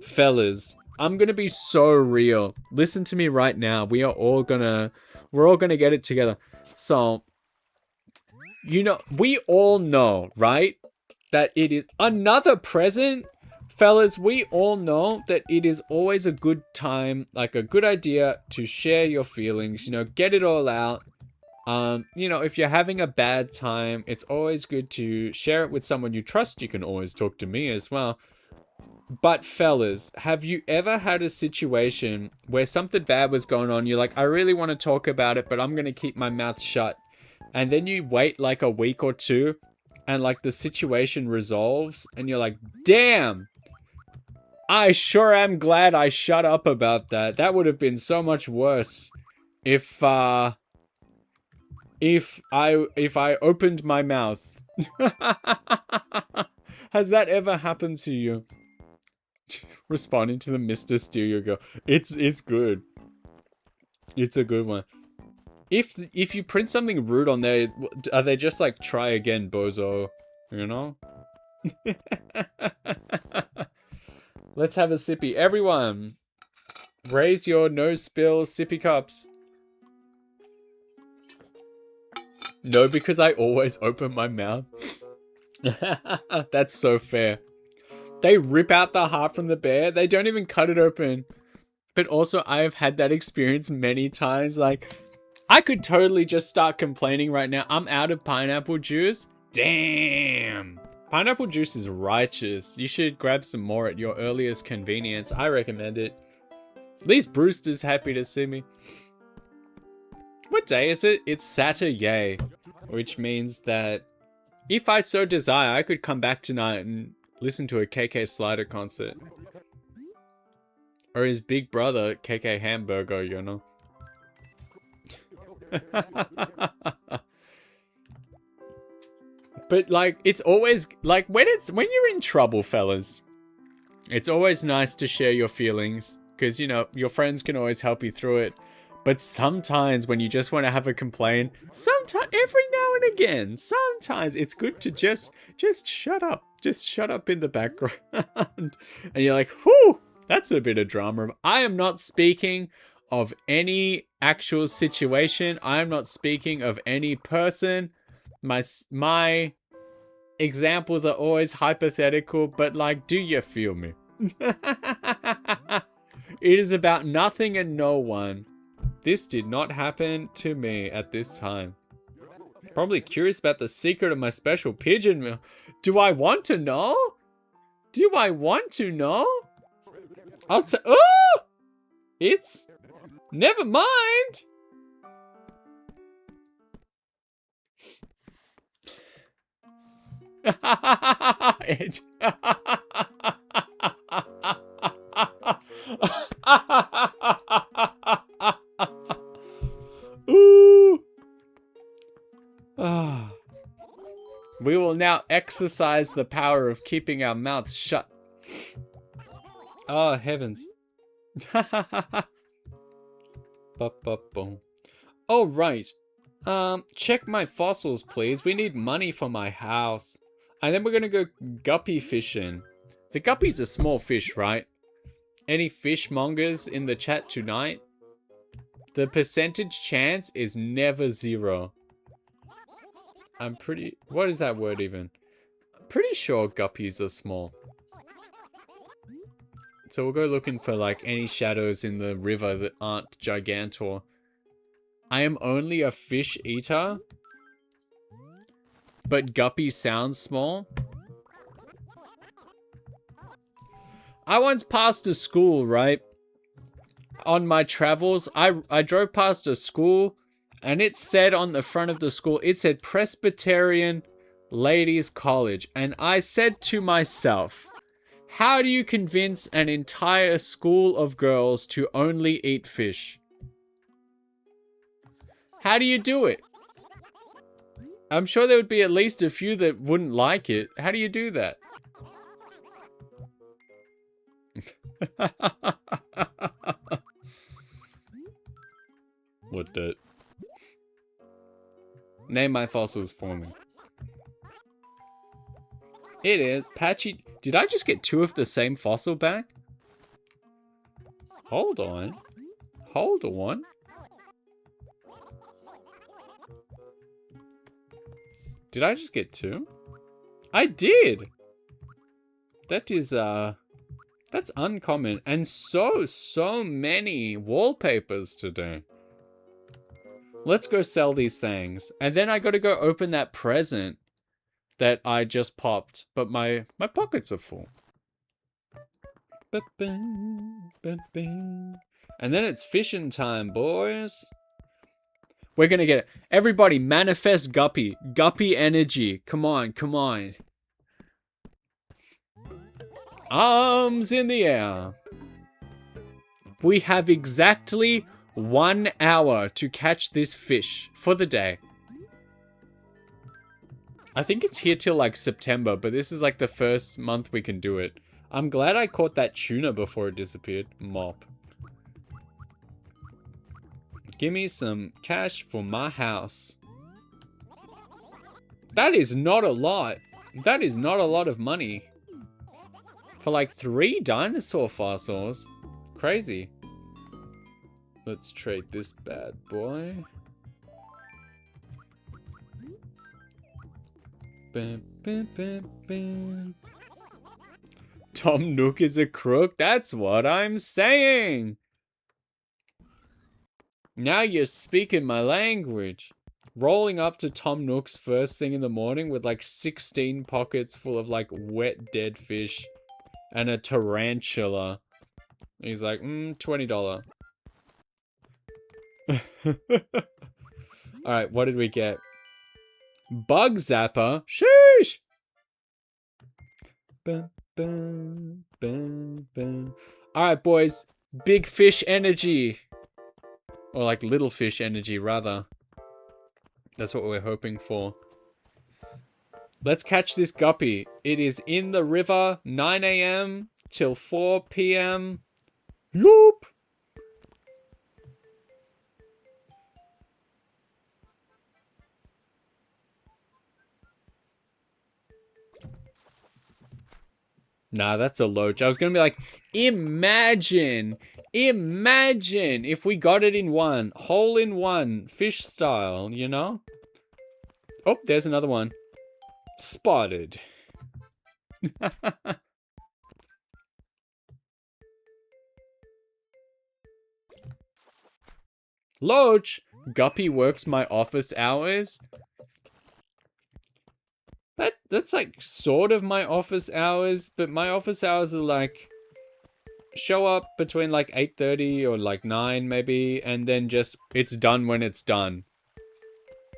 Fellas, I'm gonna be so real. Listen to me right now. We're all gonna get it together. So, you know, we all know, right? That it is another present. Fellas, we all know that it is always a good time, like a good idea to share your feelings, you know, get it all out. You know, if you're having a bad time, it's always good to share it with someone you trust. You can always talk to me as well. But fellas, have you ever had a situation where something bad was going on? You're like, I really want to talk about it, but I'm going to keep my mouth shut. And then you wait like a week or two and like the situation resolves and you're like, damn, I sure am glad I shut up about that. That would have been so much worse if I opened my mouth. Has that ever happened to you? Responding to the Mr. Stereo Girl. It's good. It's a good one. If you print something rude on there, are they just like, try again, bozo? You know? Let's have a sippy. Everyone, raise your no spill sippy cups. No, because I always open my mouth. That's so fair. They rip out the heart from the bear. They don't even cut it open. But also, I have had that experience many times. Like, I could totally just start complaining right now. I'm out of pineapple juice. Damn. Pineapple juice is righteous. You should grab some more at your earliest convenience. I recommend it. At least Brewster's happy to see me. What day is it? It's Saturday. Which means that if I so desire, I could come back tonight and listen to a KK Slider concert. Or his big brother, KK Hamburger, you know. But like, it's always like when you're in trouble, fellas, it's always nice to share your feelings because, you know, your friends can always help you through it. But sometimes when you just want to have a complaint, sometimes, every now and again, sometimes it's good to just shut up. Just shut up in the background. And you're like, whew, that's a bit of drama. I am not speaking of any actual situation. I am not speaking of any person. My examples are always hypothetical, but like, do you feel me? It is about nothing and no one. This did not happen to me at this time. Probably curious about the secret of my special pigeon meal. Do I want to know? Do I want to know? I'll tell. Oh! It's. Never mind! It... Ooh. We will now exercise the power of keeping our mouths shut. Oh, heavens. Oh, right. Check my fossils, please. We need money for my house. And then we're gonna go guppy fishing. The guppy's a small fish, right? Any fishmongers in the chat tonight? The percentage chance is never 0. I'm pretty... What is that word even? I'm pretty sure guppies are small. So we'll go looking for like any shadows in the river that aren't gigantor. I am only a fish eater. But guppy sounds small. I once passed a school, right? On my travels, I drove past a school and it said on the front of the school, it said Presbyterian Ladies College. And I said to myself, how do you convince an entire school of girls to only eat fish? How do you do it? I'm sure there would be at least a few that wouldn't like it. How do you do that? What the? Name my fossils for me. It is Patchy. Did I just get 2 of the same fossil back? Hold on. Hold on. Did I just get 2? I did. That is, that's uncommon. And so many wallpapers today. Let's go sell these things. And then I gotta go open that present that I just popped. But my pockets are full. And then it's fishing time, boys. We're gonna get it. Everybody manifest guppy. Guppy energy. Come on, come on. Arms in the air. We have exactly 1 hour to catch this fish for the day. I think it's here till like September, but this is like the first month we can do it. I'm glad I caught that tuna before it disappeared. Mop. Give me some cash for my house. That is not a lot. That is not a lot of money. For like 3 dinosaur fossils. Crazy. Let's trade this bad boy. Bam, bam, bam, bam. Tom Nook is a crook? That's what I'm saying! Now you're speaking my language. Rolling up to Tom Nook's first thing in the morning with like 16 pockets full of like wet dead fish and a tarantula. He's like, $20. Alright, what did we get? Bug zapper? Sheesh! Bum, bum, bum, bum. Alright, boys. Big fish energy. Or like little fish energy, rather. That's what we're hoping for. Let's catch this guppy. It is in the river, 9 a.m. till 4 p.m. Yoop! Nah, that's a loach. I was gonna be like, imagine if we got it in one. Hole in one, fish style, you know? Oh, there's another one. Spotted. Loach! Guppy works my office hours? That's like sort of my office hours, but my office hours are like show up between like 8:30 or like 9 maybe, and then just it's done when it's done.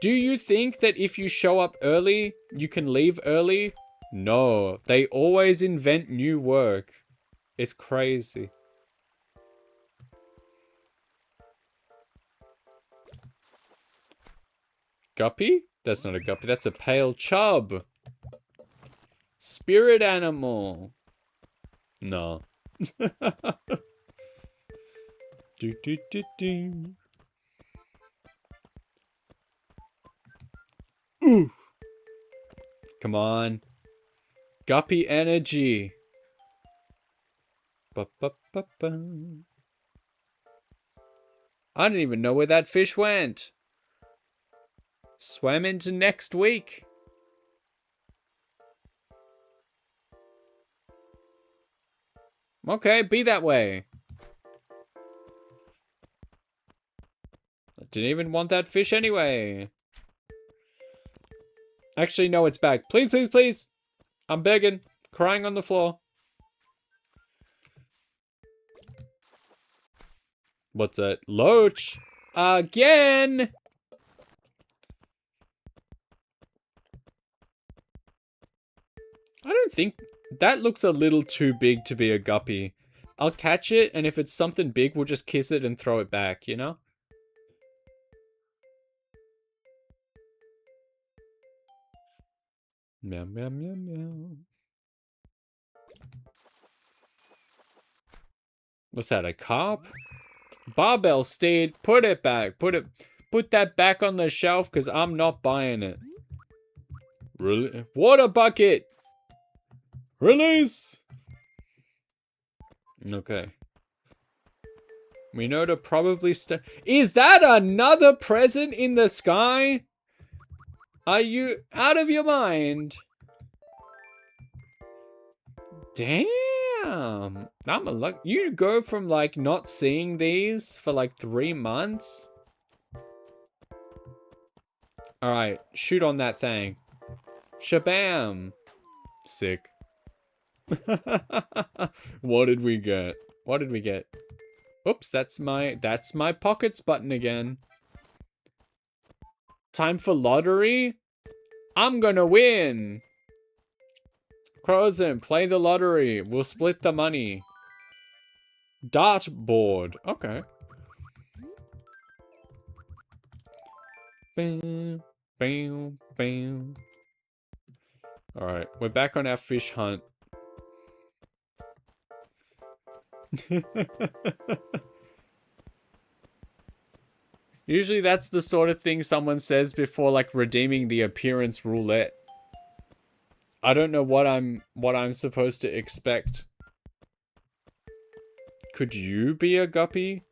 Do you think that if you show up early, you can leave early? No, they always invent new work. It's crazy. Guppy? That's not a guppy, that's a pale chub. Spirit animal. No. Do, do, do, do. Ooh. Come on. Guppy energy. Ba, ba, ba, ba. I didn't even know where that fish went. Swam into next week. Okay, be that way. I didn't even want that fish anyway. Actually, no, it's back. Please, please, please. I'm begging. Crying on the floor. What's that? Loach. Again. I don't think... That looks a little too big to be a guppy. I'll catch it, and if it's something big, we'll just kiss it and throw it back, you know? Meow, meow, meow, meow. What's that, a carp? Barbell steed, put it back. Put that back on the shelf, because I'm not buying it. Really? Water bucket! Release! Okay. We know to probably Is that another present in the sky? Are you out of your mind? Damn. I'm a luck. You go from like not seeing these for like 3 months. All right, shoot on that thing. Shabam. Sick. What did we get? What did we get? Oops, that's my pockets button again. Time for lottery? I'm gonna win. Frozen, play the lottery. We'll split the money. Dartboard. Okay. Bam, bam, bam. Alright, we're back on our fish hunt. Usually that's the sort of thing someone says before like redeeming the appearance roulette. I don't know what I'm supposed to expect. Could you be a guppy?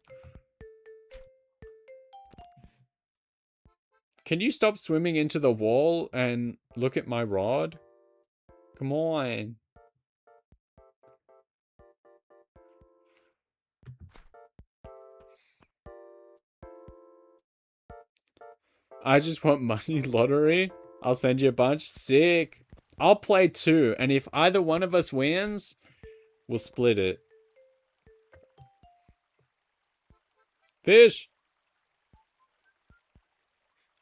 Can you stop swimming into the wall and look at my rod? Come on. I just want money lottery. I'll send you a bunch. Sick. I'll play 2, and if either one of us wins, we'll split it. Fish!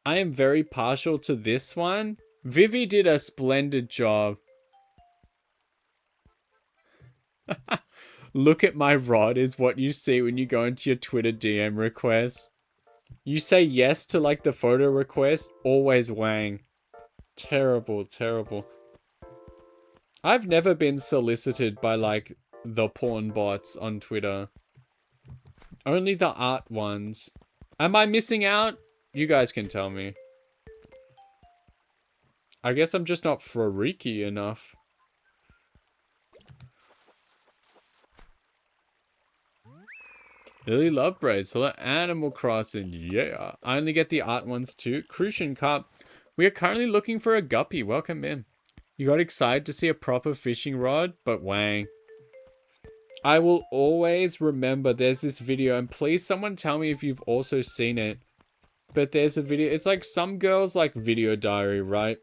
I am very partial to this one. Vivi did a splendid job. Look at my rod is what you see when you go into your Twitter DM request. You say yes to like the photo request, always Wang. Terrible, terrible. I've never been solicited by like the porn bots on Twitter. Only the art ones. Am I missing out? You guys can tell me. I guess I'm just not freaky enough. Lily Love Brace. Hello, Animal Crossing. Yeah. I only get the art ones too. Crucian Cup. We are currently looking for a guppy. Welcome in. You got excited to see a proper fishing rod? But Wang. I will always remember there's this video, and please someone tell me if you've also seen it. But there's a video, it's like some girl's like video diary, right?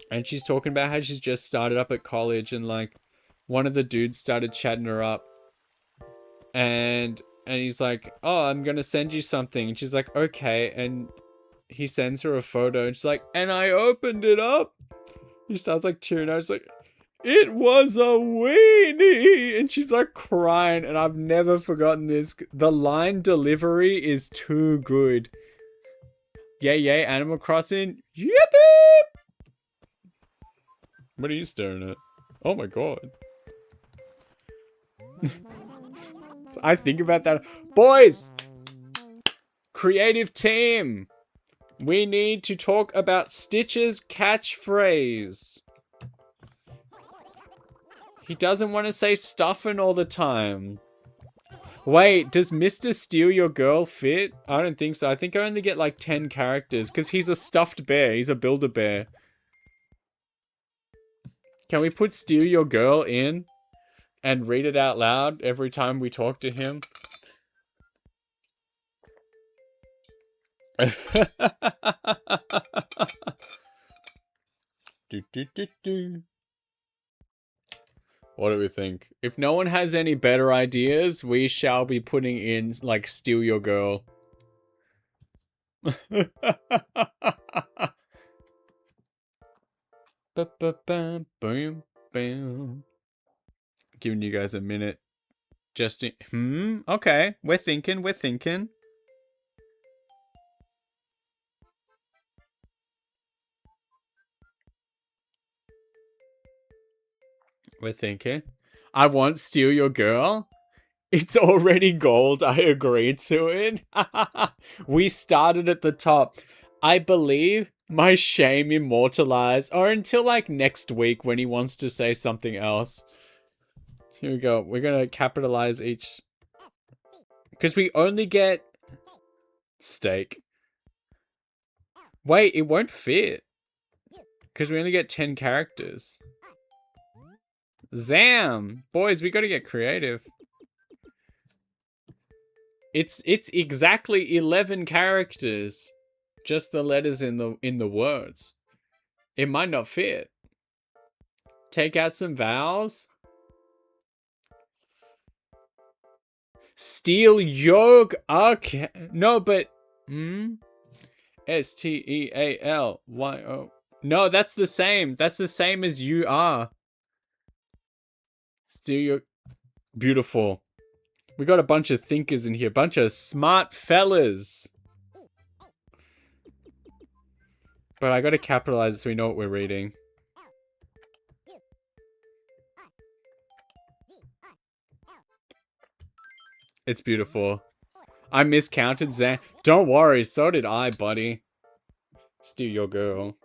And she's talking about how she's just started up at college and like one of the dudes started chatting her up. And he's like, oh, I'm gonna send you something. And she's like, okay. And he sends her a photo and she's like, and I opened it up. He starts like tearing out. She's like, it was a weenie. And she's like crying. And I've never forgotten this. The line delivery is too good. Yay, yay, Animal Crossing. Yippee! What are you staring at? Oh my god. I think about that. Boys! Creative team! We need to talk about Stitch's catchphrase. He doesn't want to say stuffing all the time. Wait, does Mr. Steal Your Girl fit? I don't think so. I think I only get like 10 characters because he's a stuffed bear. He's a Build-A-Bear. Can we put Steal Your Girl in and read it out loud every time we talk to him? What do we think? If no one has any better ideas, we shall be putting in, like, Steal Your Girl. Boom, boom. Giving you guys a minute. Just in, okay. We're thinking. We're thinking. I want Steal Your Girl. It's already gold. I agreed to it. We started at the top. I believe my shame immortalized. Or until like next week when he wants to say something else. Here we go. We're going to capitalize each. Because we only get steak. Wait, it won't fit. Because we only get 10 characters. Zam! Boys, we got to get creative. It's exactly 11 characters. Just the letters in the words. It might not fit. Take out some vowels. Steal yolk. Okay. No, but Stealyo. No, that's the same. That's the same as you are. Steal your... Beautiful. We got a bunch of thinkers in here. Bunch of smart fellas. But I gotta capitalize so we know what we're reading. It's beautiful. I miscounted Zan. Don't worry, so did I, buddy. Steal your girl.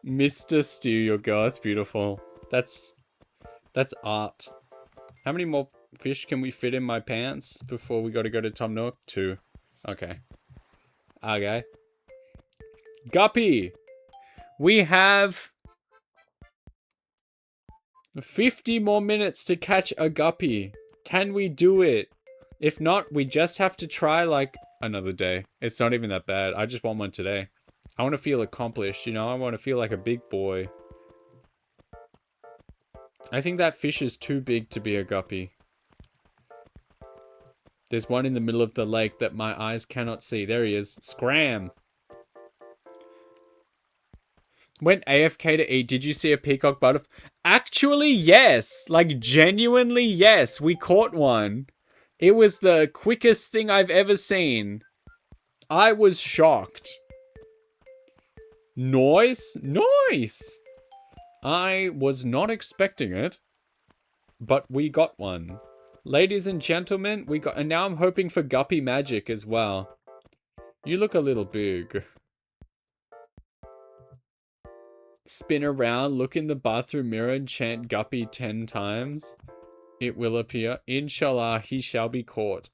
Mr. Steal your girl. That's beautiful. That's art. How many more fish can we fit in my pants before we gotta go to Tom Nook? 2. Okay. Okay. Guppy! We have 50 more minutes to catch a guppy. Can we do it? If not, we just have to try like another day. It's not even that bad. I just want one today. I want to feel accomplished, you know? I want to feel like a big boy. I think that fish is too big to be a guppy. There's one in the middle of the lake that my eyes cannot see. There he is. Scram! Went AFK to eat. Did you see a peacock butterfly? Actually, yes. Like, genuinely, yes. We caught one. It was the quickest thing I've ever seen. I was shocked. Nice. Nice. I was not expecting it. But we got one. Ladies and gentlemen, we got... And now I'm hoping for guppy magic as well. You look a little big. Spin around, look in the bathroom mirror and chant guppy 10 times. It will appear. Inshallah, he shall be caught.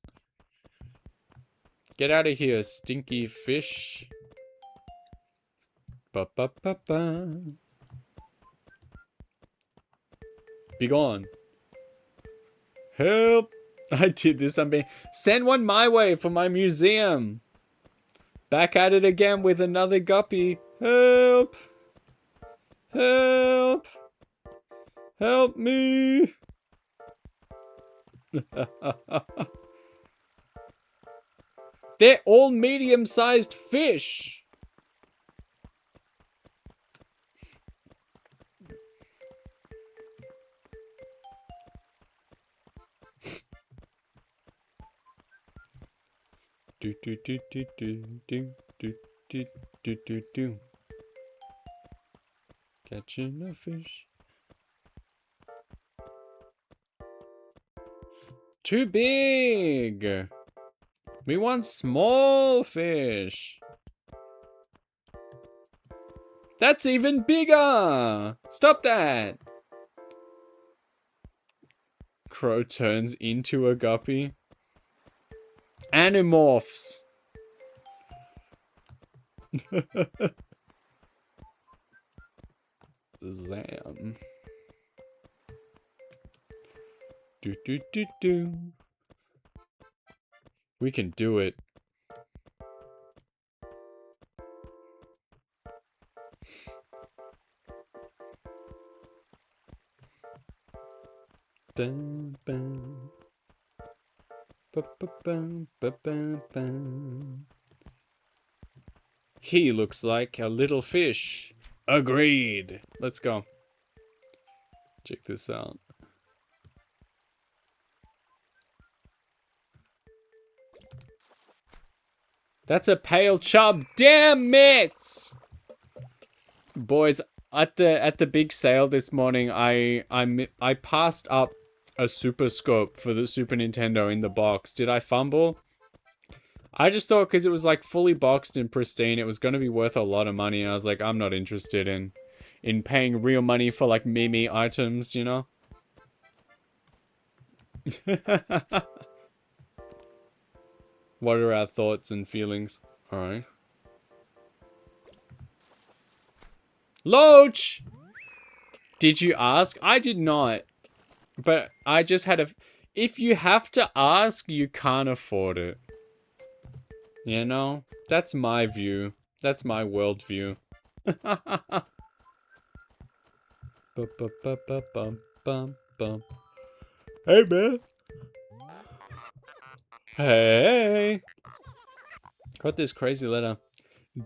Get out of here, stinky fish. Ba ba ba ba. Be gone. Help! I did this. I'm being... Send one my way for my museum. Back at it again with another guppy. Help! Help! Help me! They're all medium-sized fish! Do do do do do do do do do do do. Catching a fish. Too big. We want small fish. That's even bigger. Stop that. Crow turns into a guppy. Animorphs. Zam. Do do do do. We can do it. Bum, bum. Ba-ba-bum, ba-bum-bum. He looks like a little fish. Agreed. Let's go. Check this out. That's a pale chub. Damn it! Boys, at the big sale this morning, I passed up a Super Scope for the Super Nintendo in the box. Did I fumble? I just thought because it was like fully boxed and pristine, it was going to be worth a lot of money. And I was like, I'm not interested in paying real money for like Mimi items, you know? What are our thoughts and feelings? Alright. Loach! Did you ask? I did not. But I just had a... If you have to ask, you can't afford it. You know? That's my view. That's my worldview. Hey, man. Hey. Got this crazy letter.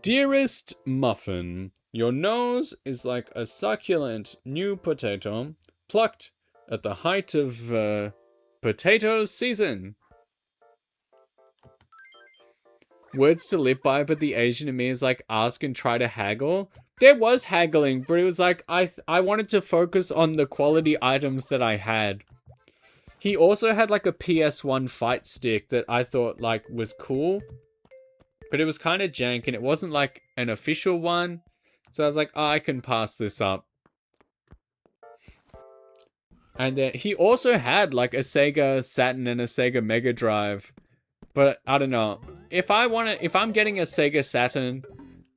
Dearest Muffin, your nose is like a succulent new potato. plucked at the height of potato season. Words to live by, but the Asian in me is like, ask and try to haggle. There was haggling, but it was like, I wanted to focus on the quality items that I had. He also had like a PS1 fight stick that I thought like was cool, but it was kind of jank and it wasn't like an official one. So I was like, oh, I can pass this up. And he also had like a Sega Saturn and a Sega Mega Drive. But I don't know. If I'm getting a Sega Saturn,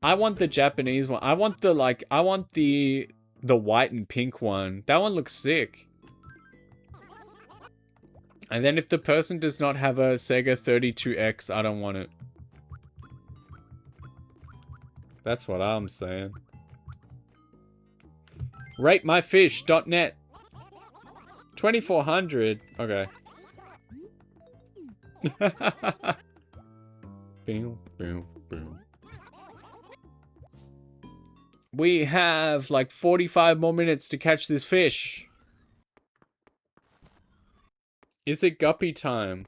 I want the Japanese one. I want the white and pink one. That one looks sick. And then if the person does not have a Sega 32X, I don't want it. That's what I'm saying. RateMyFish.net. 2400. Okay. Boom, boom, boom. We have like 45 more minutes to catch this fish. Is it guppy time?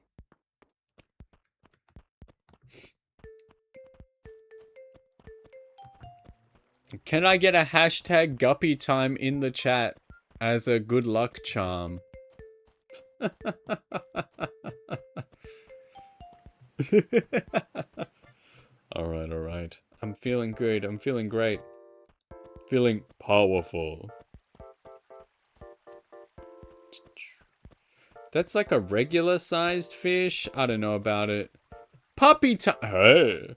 Can I get a hashtag guppy time in the chat as a good luck charm? Alright. I'm feeling good. I'm feeling great. Feeling powerful. That's like a regular sized fish? I don't know about it. Puppy time. Hey.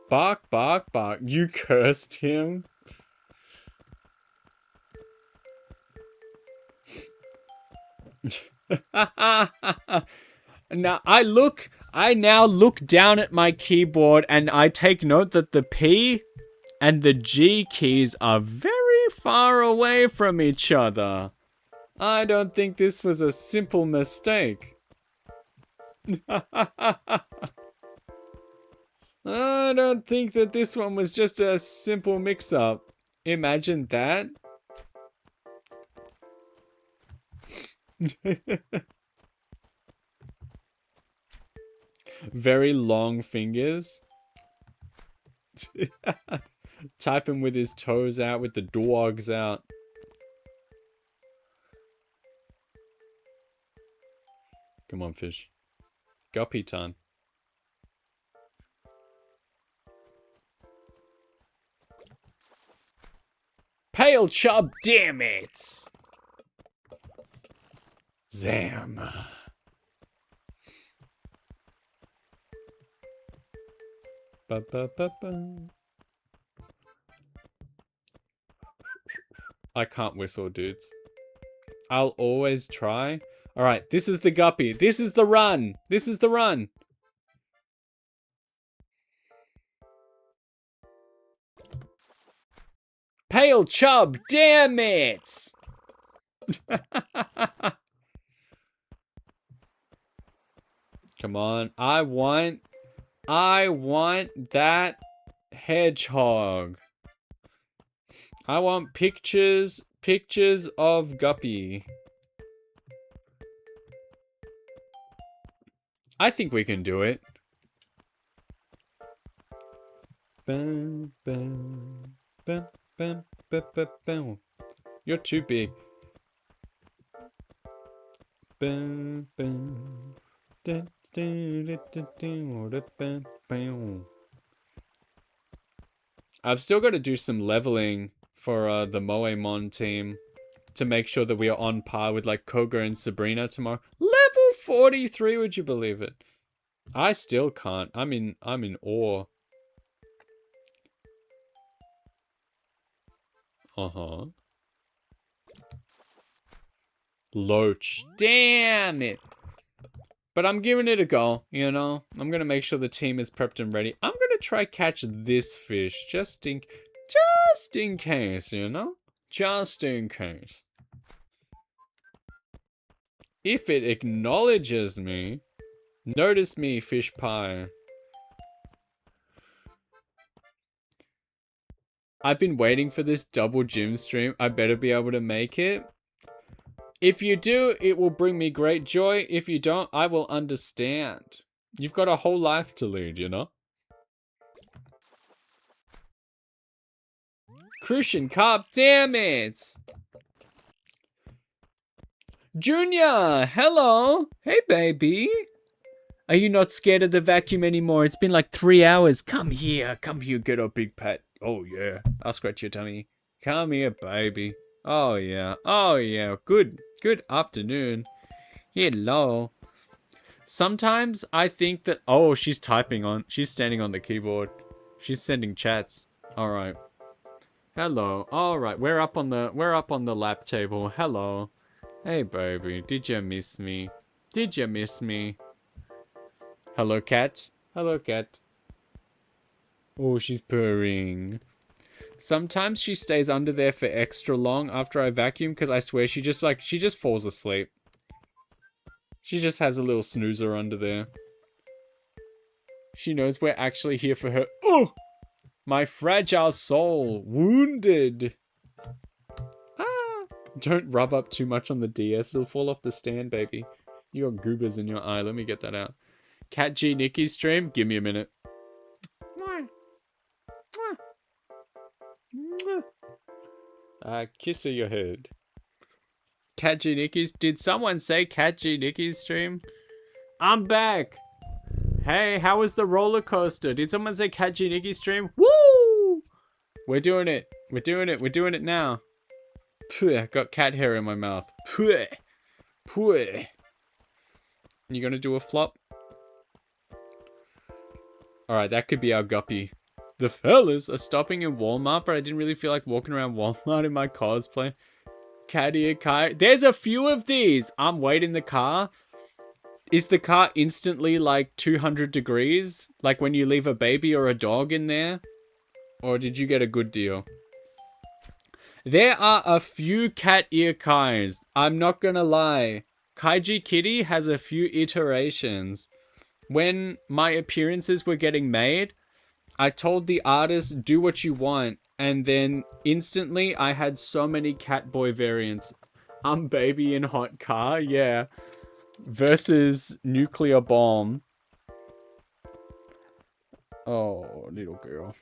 Bark, bark, bark. You cursed him? Now, I now look down at my keyboard and I take note that the P and the G keys are very far away from each other. I don't think this was a simple mistake. I don't think that this one was just a simple mix-up. Imagine that. Very long fingers. Typing with his toes out, with the dogs out. Come on, fish. Guppy time. Pale chub, damn it! Zam. Ba, ba, ba, ba. I can't whistle, dudes. I'll always try. Alright, this is the guppy. This is the run. This is the run. Pale chub, damn it! Come on, I want that hedgehog. I want pictures of guppy. I think we can do it. Bam, bam, bam, bam, bam, bam, bam. You're too big. Bam, bam. Dun, dun, dun, dun, dun, bam, bam. I've still got to do some leveling for the Moemon team to make sure that we are on par with like Koga and Sabrina tomorrow. Level 43, would you believe it? I still can't. I'm in awe. Uh-huh. Loach. Damn it. But I'm giving it a go, you know? I'm gonna make sure the team is prepped and ready. I'm gonna try catch this fish just in case, you know? Just in case. If it acknowledges me, notice me, fish pie. I've been waiting for this double gym stream. I better be able to make it. If you do, it will bring me great joy. If you don't, I will understand. You've got a whole life to lead, you know? Crucian Carp, damn it! Junior, hello! Hey, baby! Are you not scared of the vacuum anymore? It's been like 3 hours. Come here, get a big pet. Oh, yeah. I'll scratch your tummy. Come here, baby. Oh, yeah. Good afternoon. Hello. Sometimes I think that... Oh, she's standing on the keyboard. She's sending chats. All right. Hello. All right. We're up on the lap table. Hello. Hey, baby. Did you miss me? Hello, cat. Hello, cat. Oh, she's purring. Sometimes she stays under there for extra long after I vacuum because I swear she just falls asleep. She just has a little snoozer under there. She knows we're actually here for her. Oh! My fragile soul. Wounded. Ah! Don't rub up too much on the DS. It'll fall off the stand, baby. You got goobers in your eye. Let me get that out. Cat G Nikki stream? Give me a minute. Kiss her your head. Cat G Nikki's? Did someone say Cat G Nikki's stream? I'm back. Hey, how was the roller coaster? Did someone say Cat G Nikki's stream? Woo! We're doing it. We're doing it now. Puh, got cat hair in my mouth. Puh. You gonna do a flop? Alright, that could be our guppy. The fellas are stopping in Walmart, but I didn't really feel like walking around Walmart in my cosplay. Cat ear Kai. There's a few of these. I'm waiting the car. Is the car instantly like 200 degrees? Like when you leave a baby or a dog in there? Or did you get a good deal? There are a few cat ear Kais. I'm not gonna lie. Kaiji Kitty has a few iterations. When my appearances were getting made, I told the artist, do what you want. And then instantly I had so many Catboy variants. I'm baby in hot car, yeah. Versus nuclear bomb. Oh, little girl.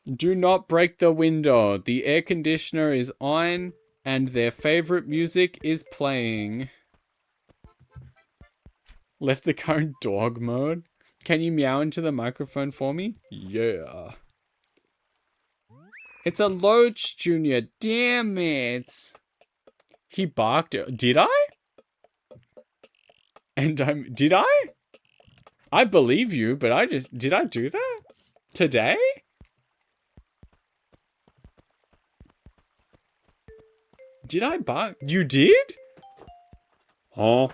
Do not break the window. The air conditioner is on and their favorite music is playing. Left the car in dog mode. Can you meow into the microphone for me? Yeah. It's a Loach, Junior. Damn it. He barked. Did I? Did I? I believe you, but did I do that? Today? Did I bark? You did? Oh.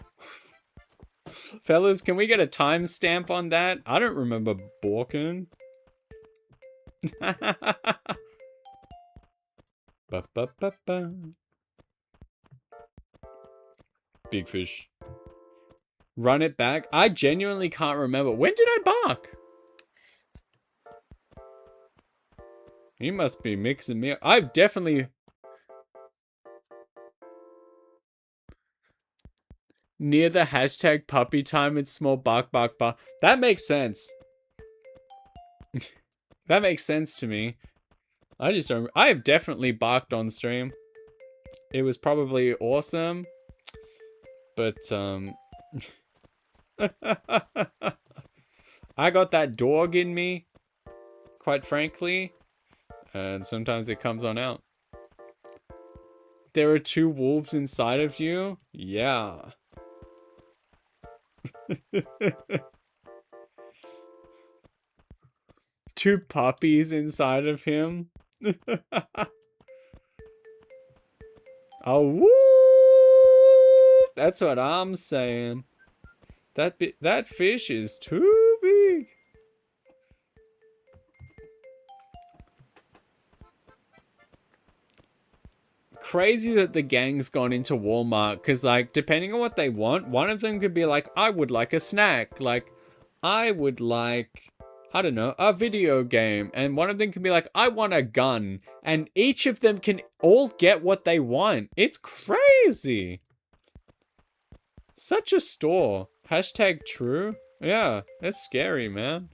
Fellas, can we get a timestamp on that? I don't remember barking. Ba, ba, ba, ba. Big fish. Run it back. I genuinely can't remember. When did I bark? You must be mixing me up. I've definitely... Near the hashtag puppy time, it's small bark, bark, bark. That makes sense. That makes sense to me. I just don't... I have definitely barked on stream. It was probably awesome. But, I got that dog in me, quite frankly. And sometimes it comes on out. There are 2 wolves inside of you? Yeah. Two puppies inside of him. Oh, woo! That's what I'm saying. That fish is too big. Crazy that the gang's gone into Walmart, because, like, depending on what they want, one of them could be like, I would like a snack. Like, I would like I don't know, a video game. And one of them can be like, I want a gun. And each of them can all get what they want. It's crazy. Such a store. Hashtag true. Yeah, that's scary, man.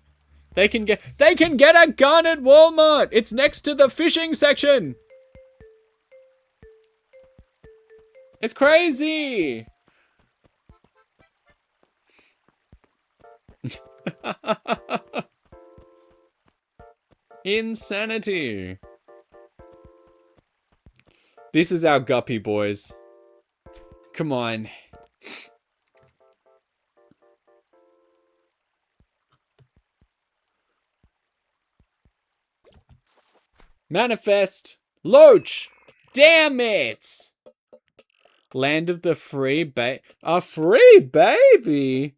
They can get a gun at Walmart. It's next to the fishing section. It's crazy. Insanity. This is our guppy, boys. Come on. Manifest. Loach. Damn it. Land of the free a free baby?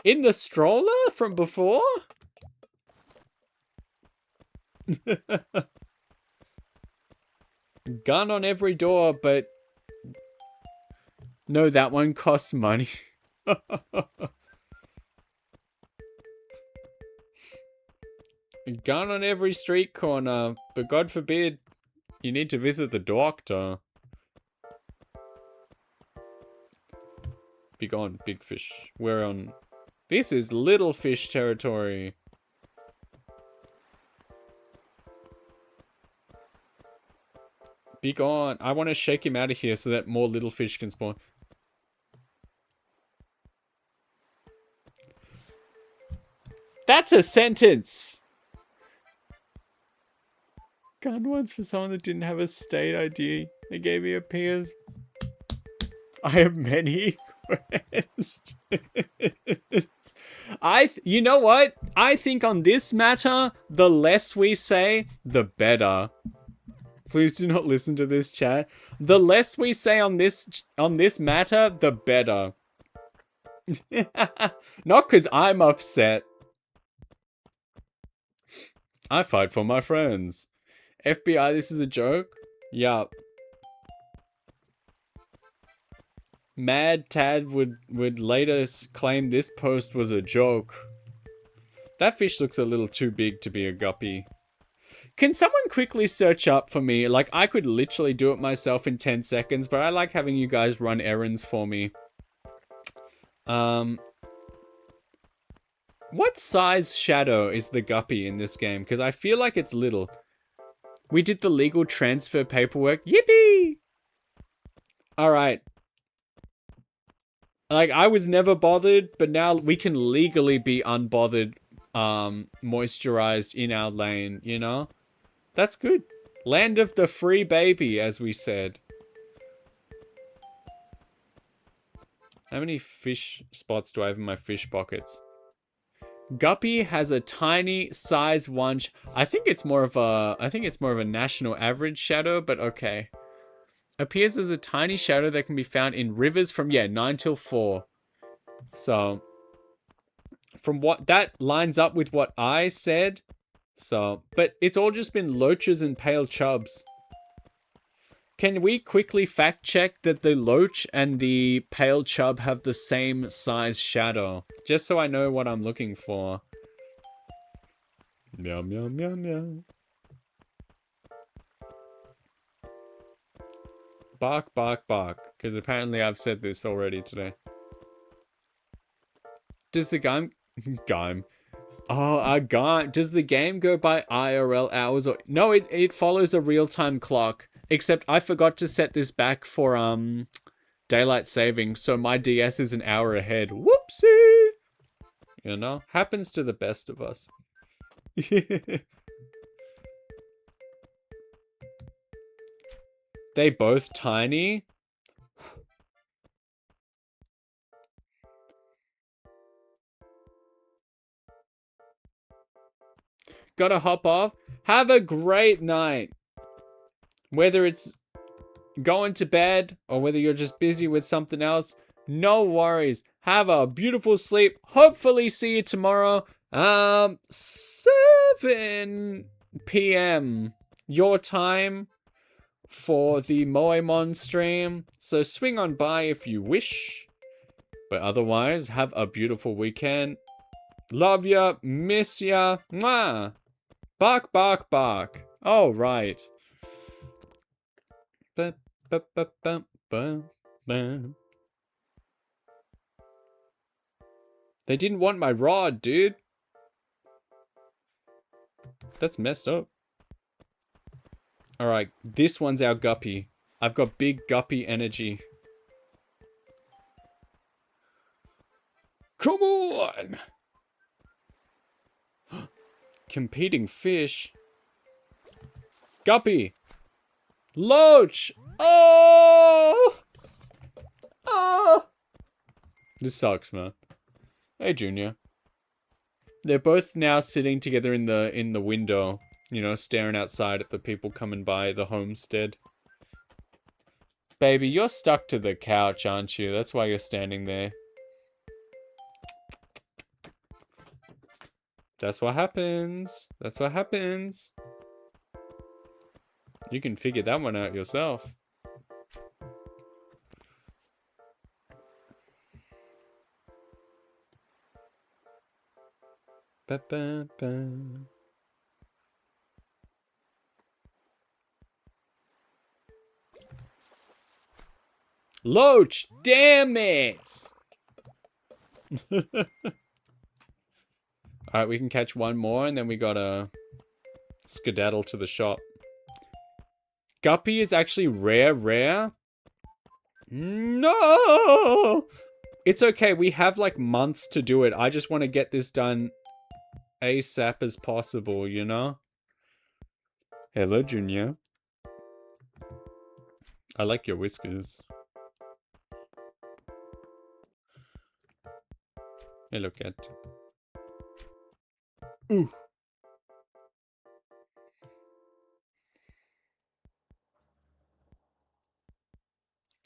In the stroller from before? Gun on every door, but... No, that one costs money. Gun on every street corner, but God forbid you need to visit the doctor. Be gone, big fish. We're on... This is little fish territory. Be gone. I want to shake him out of here so that more little fish can spawn. That's a sentence! Gun once for someone that didn't have a state ID. They gave me a PS. I have many questions. You know what? I think on this matter, the less we say, the better. Please do not listen to this chat. The less we say on this matter, the better. Not because I'm upset. I fight for my friends. FBI, this is a joke? Yup. Mad Tad would later claim this post was a joke. That fish looks a little too big to be a guppy. Can someone quickly search up for me? Like, I could literally do it myself in 10 seconds, but I like having you guys run errands for me. What size shadow is the guppy in this game? Because I feel like it's little. We did the legal transfer paperwork. Yippee! Alright. Like, I was never bothered, but now we can legally be unbothered, moisturized in our lane, you know? That's good. Land of the free baby, as we said. How many fish spots do I have in my fish pockets? Guppy has a tiny size one. I think it's more of a national average shadow, but okay. Appears as a tiny shadow that can be found in rivers from 9 till 4. So from what that lines up with what I said. So, but it's all just been loaches and pale chubs. Can we quickly fact check that the loach and the pale chub have the same size shadow? Just so I know what I'm looking for. Meow, meow, meow, meow. Bark, bark, bark. Because apparently I've said this already today. Does the game... Does the game go by IRL hours or... No, it follows a real-time clock. Except I forgot to set this back for daylight saving, so my DS is an hour ahead. Whoopsie! You know, happens to the best of us. They both tiny? Gotta hop off. Have a great night. Whether it's going to bed or whether you're just busy with something else, no worries. Have a beautiful sleep. Hopefully see you tomorrow. 7 p.m. your time for the Moemon stream. So swing on by if you wish. But otherwise, have a beautiful weekend. Love ya. Miss ya. Mwah. Bark, bark, bark. Oh, right. Ba, ba, ba, ba, ba, ba. They didn't want my rod, dude. That's messed up. Alright, this one's our guppy. I've got big guppy energy. Come on! Competing fish. Guppy! Loach! Oh! Oh! This sucks, man. Hey, Junior. They're both now sitting together in the window, you know, staring outside at the people coming by the homestead. Baby, you're stuck to the couch, aren't you? That's why you're standing there. That's what happens. That's what happens. You can figure that one out yourself. Ba, ba, ba. Loach, damn it! Alright, we can catch one more and then we gotta skedaddle to the shop. Guppy is actually rare. No! It's okay, we have like months to do it. I just want to get this done ASAP as possible, you know? Hello, Junior. I like your whiskers. Hello, cat. Ooh.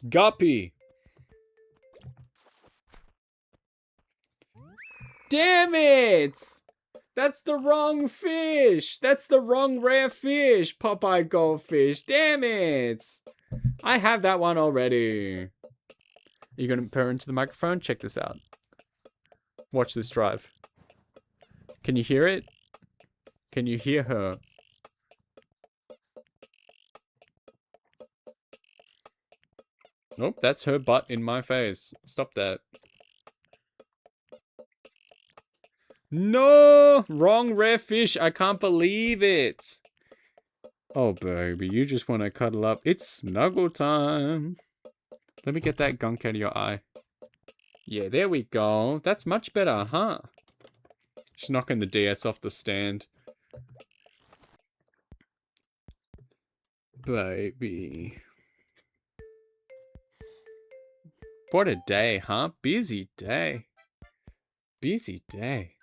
Guppy. Damn it! That's the wrong fish. That's the wrong rare fish. Popeye goldfish. Damn it. I have that one already. Are you going to purr into the microphone? Check this out. Watch this drive. Can you hear it? Can you hear her? Oh, that's her butt in my face. Stop that. No! Wrong rare fish. I can't believe it. Oh, baby, you just want to cuddle up. It's snuggle time. Let me get that gunk out of your eye. Yeah, there we go. That's much better, huh? She's knocking the DS off the stand. Baby. What a day, huh? Busy day. Busy day.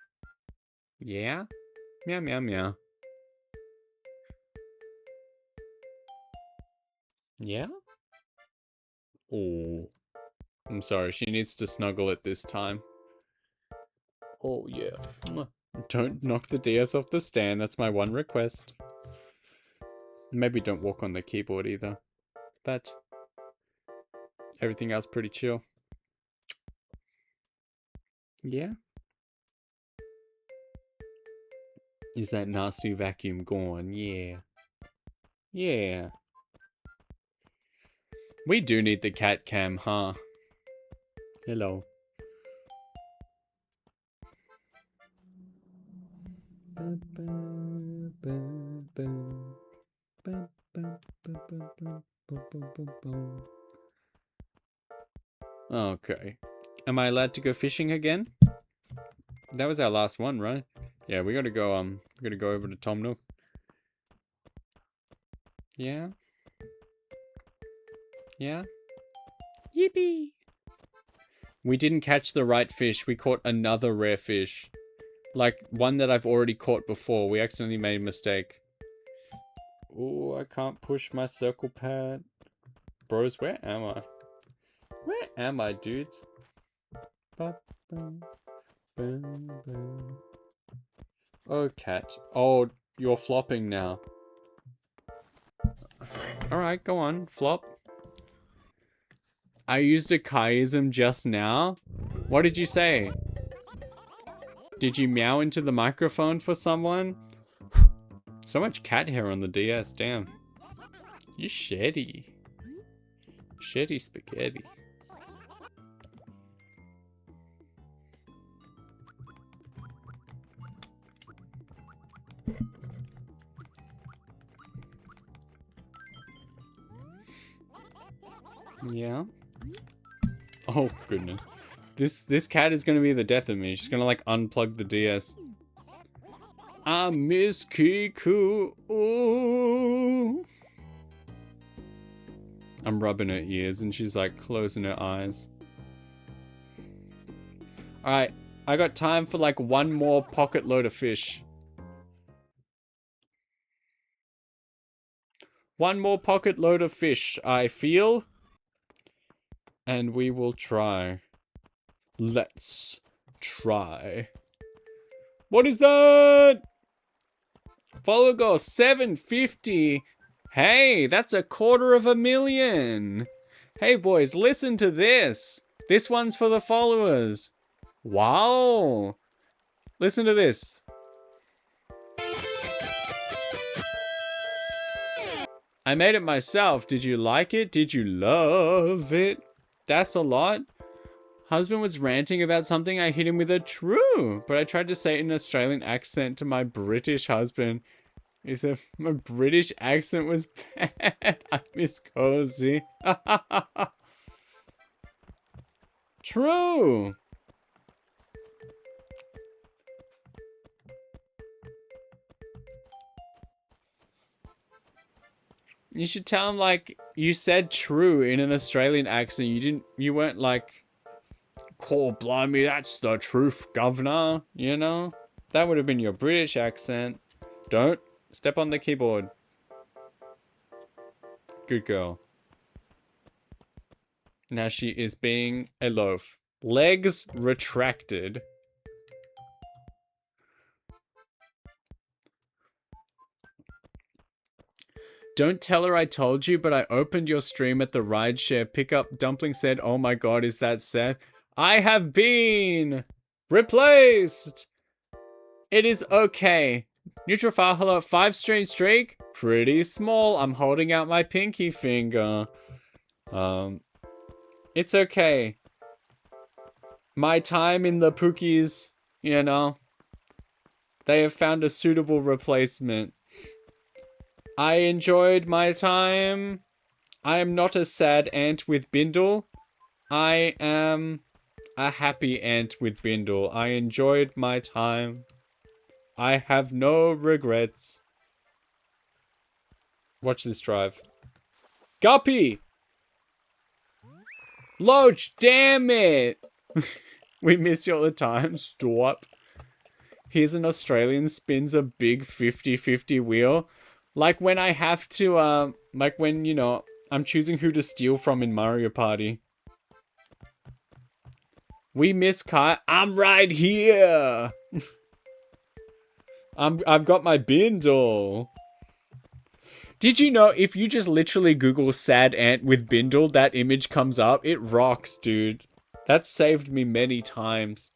Yeah? Meow, meow, meow. Yeah? Oh. I'm sorry, she needs to snuggle at this time. Oh, yeah. Don't knock the DS off the stand. That's my one request. Maybe don't walk on the keyboard either. But everything else pretty chill. Yeah? Is that nasty vacuum gone? Yeah. Yeah. We do need the cat cam, huh? Hello. Okay. Am I allowed to go fishing again? That was our last one, right? Yeah, we gotta go over to Tom Nook. Yeah? Yeah? Yippee! We didn't catch the right fish. We caught another rare fish. Like, one that I've already caught before. We accidentally made a mistake. Oh, I can't push my circle pad. Bros, where am I? Where am I, dudes? Oh, cat. Oh, you're flopping now. Alright, go on. Flop. I used a chiasm just now. What did you say? Did you meow into the microphone for someone? So much cat hair on the DS, damn. You shitty. Shitty spaghetti. Yeah. Oh goodness. This cat is gonna be the death of me. She's gonna like unplug the DS. I miss Kiku. Ooh. I'm rubbing her ears and she's like closing her eyes. Alright, I got time for like one more pocket load of fish. One more pocket load of fish, I feel. And we will try. Let's try. What is that? Follow goal 750. Hey, that's 250,000. Hey boys, listen to this. This one's for the followers. Wow. Listen to this. I made it myself. Did you like it? Did you love it? That's a lot. Husband was ranting about something. I hit him with a true, but I tried to say it in an Australian accent to my British husband. He said my British accent was bad. I miss Cozy. True. You should tell him like you said true in an Australian accent. You weren't like, "Call blimey, that's the truth, governor." You know? That would have been your British accent. Don't step on the keyboard. Good girl. Now she is being a loaf. Legs retracted. Don't tell her I told you, but I opened your stream at the rideshare pickup. Dumpling said, "Oh my god, is that sad?" I have been replaced. It is okay. Neutrophile, hello, 5-stream streak. Pretty small. I'm holding out my pinky finger. It's okay. My time in the Pookies, you know, they have found a suitable replacement. I enjoyed my time. I am not a sad ant with Bindle. I am a happy ant with Bindle. I enjoyed my time. I have no regrets. Watch this drive. Guppy! Loach, damn it! We miss you all the time. Stop. Here's an Australian spins a big 50-50 wheel. Like when I have to, like when, you know, I'm choosing who to steal from in Mario Party. We miss Kai. I'm right here! I've got my bindle. Did you know if you just literally Google sad ant with bindle, that image comes up? It rocks, dude. That saved me many times.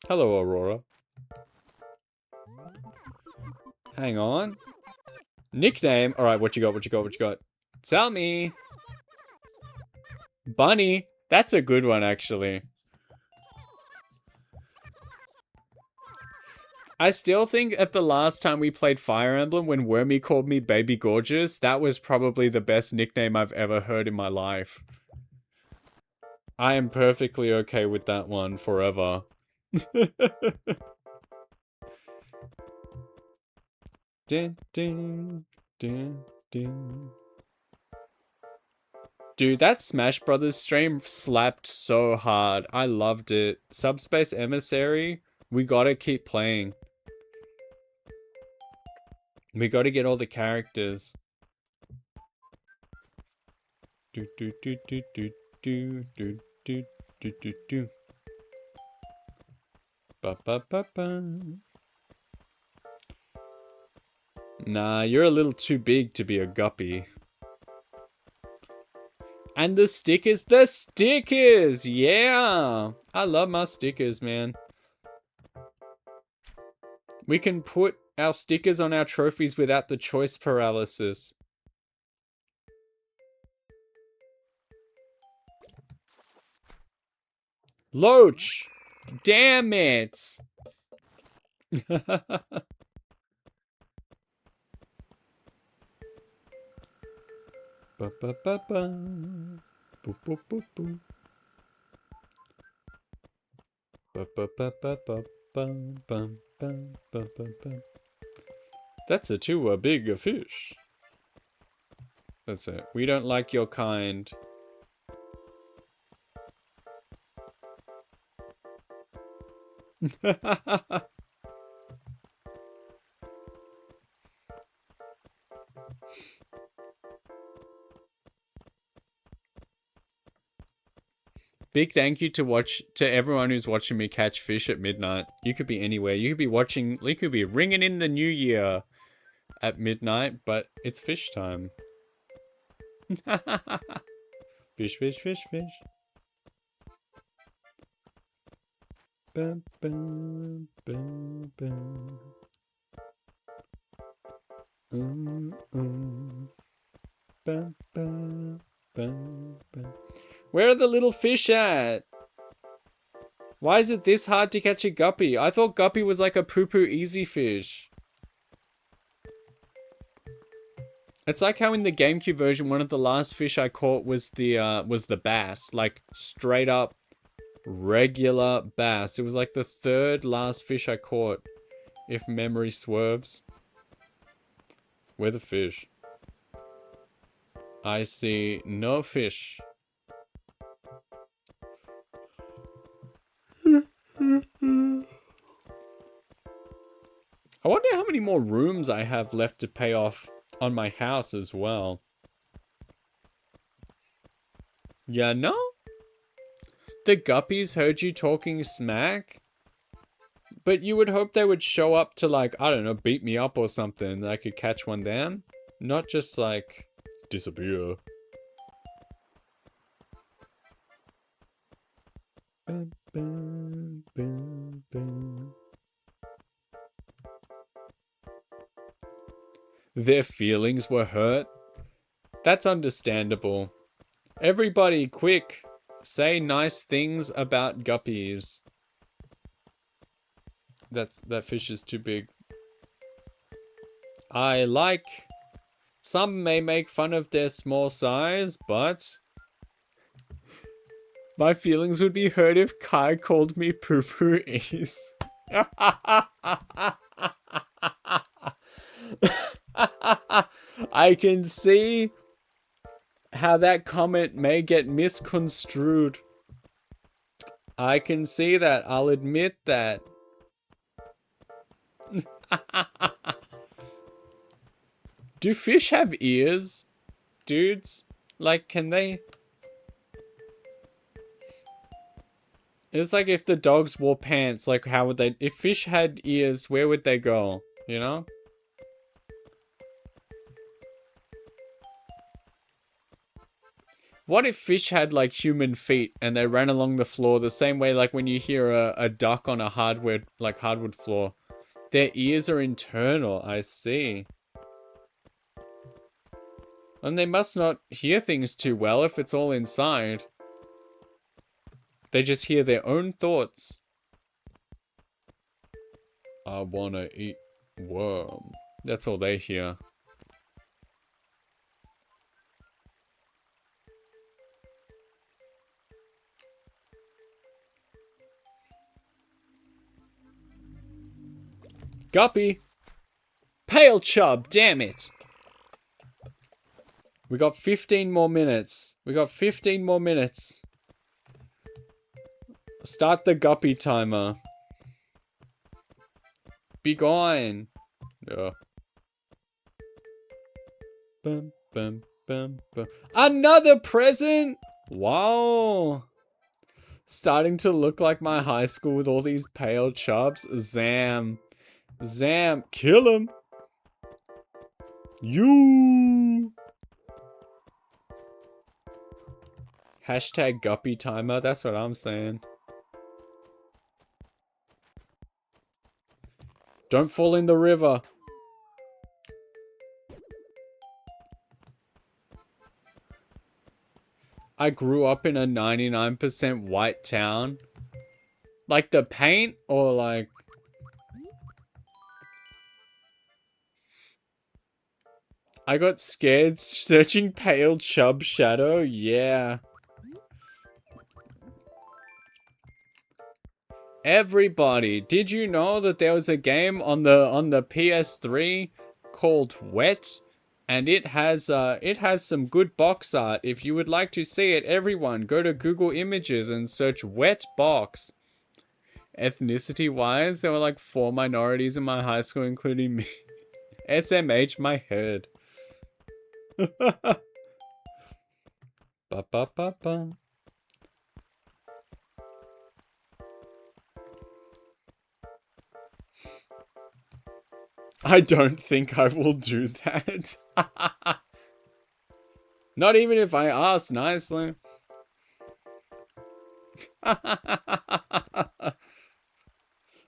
Hello, Aurora. Hang on. Nickname. All right, what you got? What you got? What you got? Tell me. Bunny. That's a good one, actually. I still think at the last time we played Fire Emblem, when Wormy called me Baby Gorgeous, that was probably the best nickname I've ever heard in my life. I am perfectly okay with that one forever. Dun, dun, dun, dun. Dude, that Smash Brothers stream slapped so hard. I loved it. Subspace Emissary, we gotta keep playing. We gotta get all the characters. Do do do do do do do do do do do. Ba ba ba ba. Nah, you're a little too big to be a guppy. And the stickers. The stickers! Yeah! I love my stickers, man. We can put our stickers on our trophies without the choice paralysis. Loach! Damn it! That's a too big a fish. That's it. We don't like your kind. Big thank you to everyone who's watching me catch fish at midnight. You could be anywhere. You could be watching. You could be ringing in the new year at midnight, but it's fish time. Fish, fish, fish, fish. Bum, bum, bum, bum. Bum, bum, bum, bum. Where are the little fish at? Why is it this hard to catch a guppy? I thought guppy was like a poo-poo easy fish. It's like how in the GameCube version, one of the last fish I caught was the bass. Like, straight up, regular bass. It was like the third last fish I caught, if memory swerves. Where the fish? I see no fish. I wonder how many more rooms I have left to pay off on my house as well. Yeah, no? The guppies heard you talking smack? But you would hope they would show up to, like, I don't know, beat me up or something, that I could catch one down. Not just, like, disappear. Bum, bum, bum, bum. Their feelings were hurt. That's understandable. Everybody, quick, say nice things about guppies. That fish is too big. Some may make fun of their small size, but my feelings would be hurt if Kai called me poo-poo ease. I can see how that comment may get misconstrued. I can see that. I'll admit that. Do fish have ears, dudes? Like, can they? It's like if the dogs wore pants, like how would they? If fish had ears, where would they go? You know? What if fish had like human feet and they ran along the floor the same way like when you hear a duck on a hardwood floor? Their ears are internal, I see. And they must not hear things too well if it's all inside. They just hear their own thoughts. I wanna eat worm. That's all they hear. Guppy! Pale chub, damn it! We got 15 more minutes. We got 15 more minutes. Start the guppy timer. Be gone. Yeah. Bum, bum, bum, bum. Another present? Wow. Starting to look like my high school with all these pale chubs. Zam. Zam. Kill him. You. Hashtag guppy timer. That's what I'm saying. Don't fall in the river. I grew up in a 99% white town. Like the paint or like... I got scared searching pale chub shadow. Yeah. Everybody, did you know that there was a game on the PS3 called Wet? And it has some good box art. If you would like to see it, everyone, go to Google Images and search Wet Box. Ethnicity-wise, there were like 4 minorities in my high school, including me. SMH my head. Ba ba ba ba. I don't think I will do that. Not even if I ask nicely.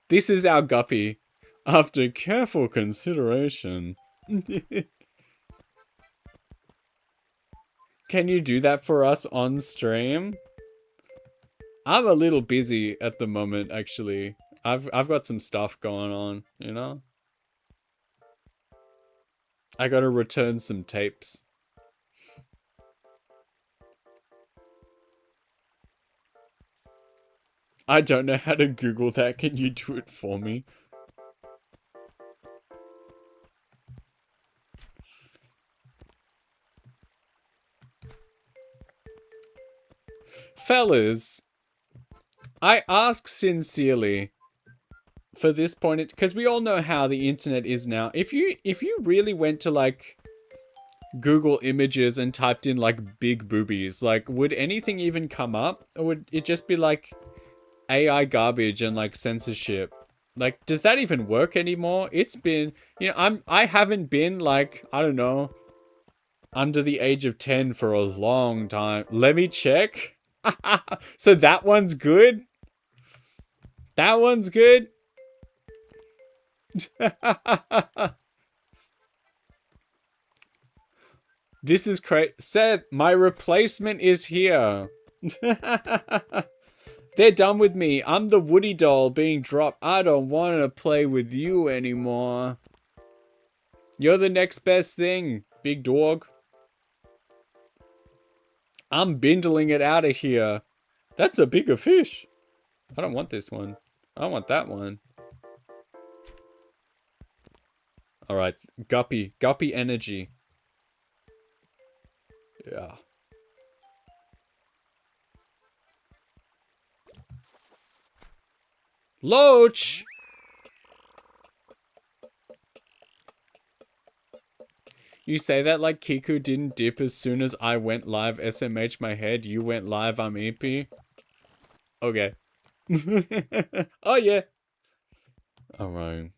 This is our guppy. After careful consideration. Can you do that for us on stream? I'm a little busy at the moment, actually. I've got some stuff going on, you know? I gotta return some tapes. I don't know how to Google that. Can you do it for me? Fellas, I ask sincerely for this point, because we all know how the internet is now. If you really went to like Google Images and typed in like big boobies, like would anything even come up? Or would it just be like AI garbage and like censorship? Like, does that even work anymore? It's been, you know, I haven't been like, I don't know, under the age of 10 for a long time. Let me check. So that one's good? That one's good? This is crazy. Seth, my replacement is here. They're done with me. I'm the Woody doll being dropped. I don't want to play with you anymore. You're the next best thing, big dog. I'm bindling it out of here. That's a bigger fish. I don't want this one. I want that one. Alright, guppy. Guppy energy. Yeah. Loach! You say that like Kiku didn't dip as soon as I went live. SMH my head. You went live. I'm EP. Okay. Oh yeah. Alright.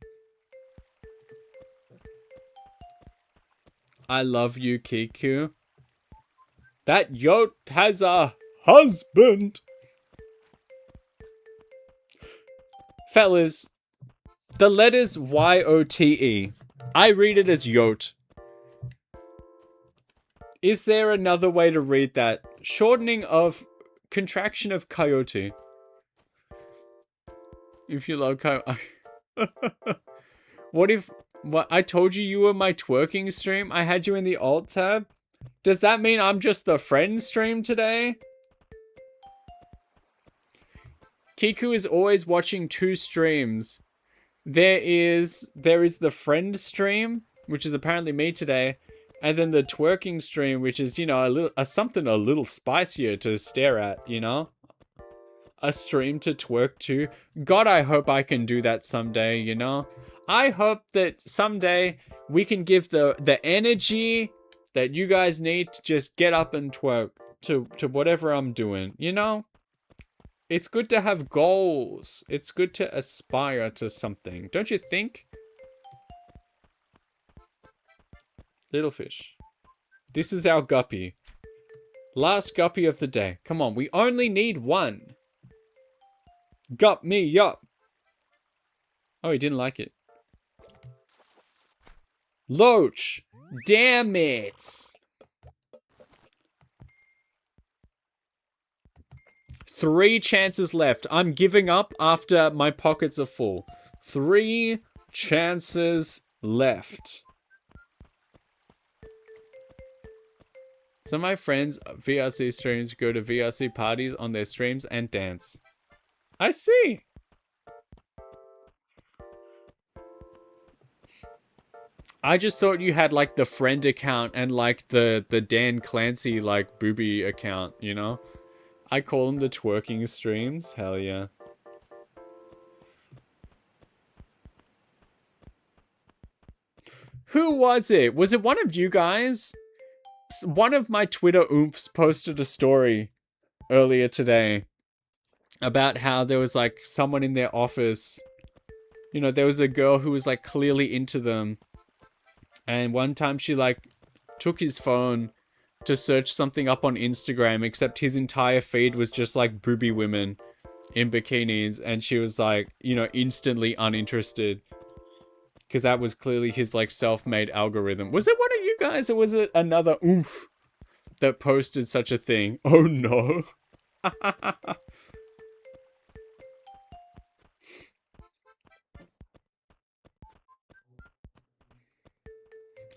I love you, Kiku. That yote has a husband. Fellas, the letters Y-O-T-E. I read it as yote. Is there another way to read that? Shortening of contraction of coyote. If you love coyote. What if I told you were my twerking stream? I had you in the alt tab. Does that mean I'm just the friend stream today? Kiku is always watching 2 streams. There is the friend stream, which is apparently me today, and then the twerking stream, which is, you know, something a little spicier to stare at, you know? A stream to twerk to. God, I hope I can do that someday, you know? I hope that someday we can give the energy that you guys need to just get up and twerk to whatever I'm doing, you know? It's good to have goals. It's good to aspire to something. Don't you think? Little fish. This is our guppy. Last guppy of the day. Come on, we only need one. Gup me up. Oh, he didn't like it. Loach. Damn it. 3 chances left. I'm giving up after my pockets are full. 3 chances left. Some of my friends' VRC streams go to VRC parties on their streams and dance. I see. I just thought you had like the friend account and like the Dan Clancy like booby account, you know? I call them the twerking streams. Hell yeah. Who was it? Was it one of you guys? One of my Twitter oomphs posted a story earlier today about how there was like someone in their office. You know, there was a girl who was like clearly into them. And one time she like took his phone to search something up on Instagram, except his entire feed was just like booby women in bikinis. And she was like, you know, instantly uninterested. Because that was clearly his like self-made algorithm. Was it one of you guys or was it another oomph that posted such a thing? Oh no.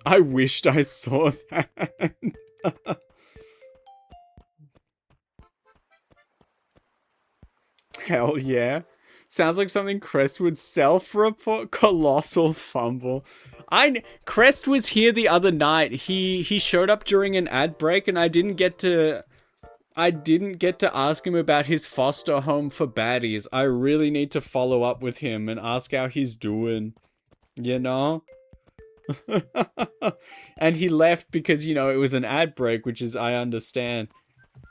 I wished I saw that. Hell yeah. Sounds like something Crest would self-report. Colossal fumble. Crest was here the other night. He showed up during an ad break and I didn't get to ask him about his foster home for baddies. I really need to follow up with him and ask how he's doing. You know? And he left because, you know, it was an ad break, which is, I understand.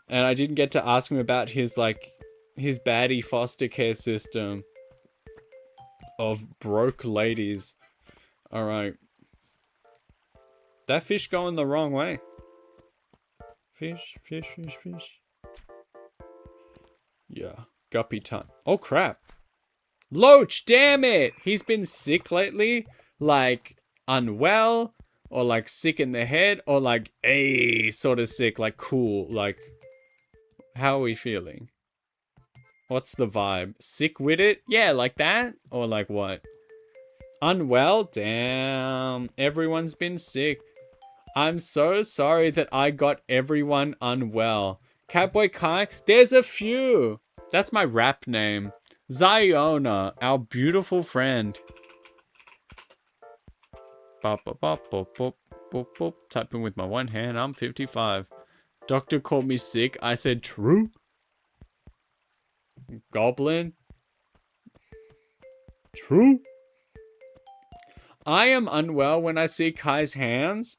And I didn't get to ask him about his, like, his baddie foster care system of broke ladies. Alright. That fish going the wrong way. Fish, fish, fish, fish. Yeah. Guppy time. Oh, crap. Loach, damn it! He's been sick lately. Like, unwell. Or, like, sick in the head. Or, like, sort of sick. Like, cool. Like, how are we feeling? What's the vibe? Sick with it? Yeah, like that? Or like what? Unwell? Damn. Everyone's been sick. I'm so sorry that I got everyone unwell. Catboy Kai? There's a few. That's my rap name. Ziona, our beautiful friend. Bop, bop, bop, bop, bop, bop, bop. Typing with my one hand. I'm 55. Doctor called me sick. I said true. Goblin? True? I am unwell when I see Kai's hands.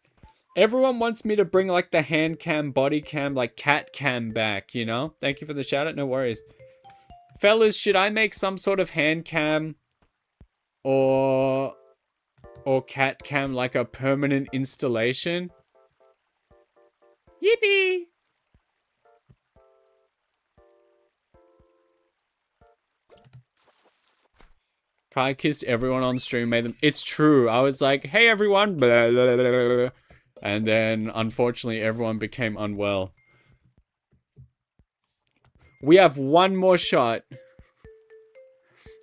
Everyone wants me to bring like the hand cam, body cam, like cat cam back, you know? Thank you for the shout out, no worries. Fellas, should I make some sort of hand cam or cat cam like a permanent installation? Yippee! Kai kissed everyone on stream, made them... It's true. I was like, hey everyone. Blah, blah, blah, blah. And then, unfortunately, everyone became unwell. We have one more shot.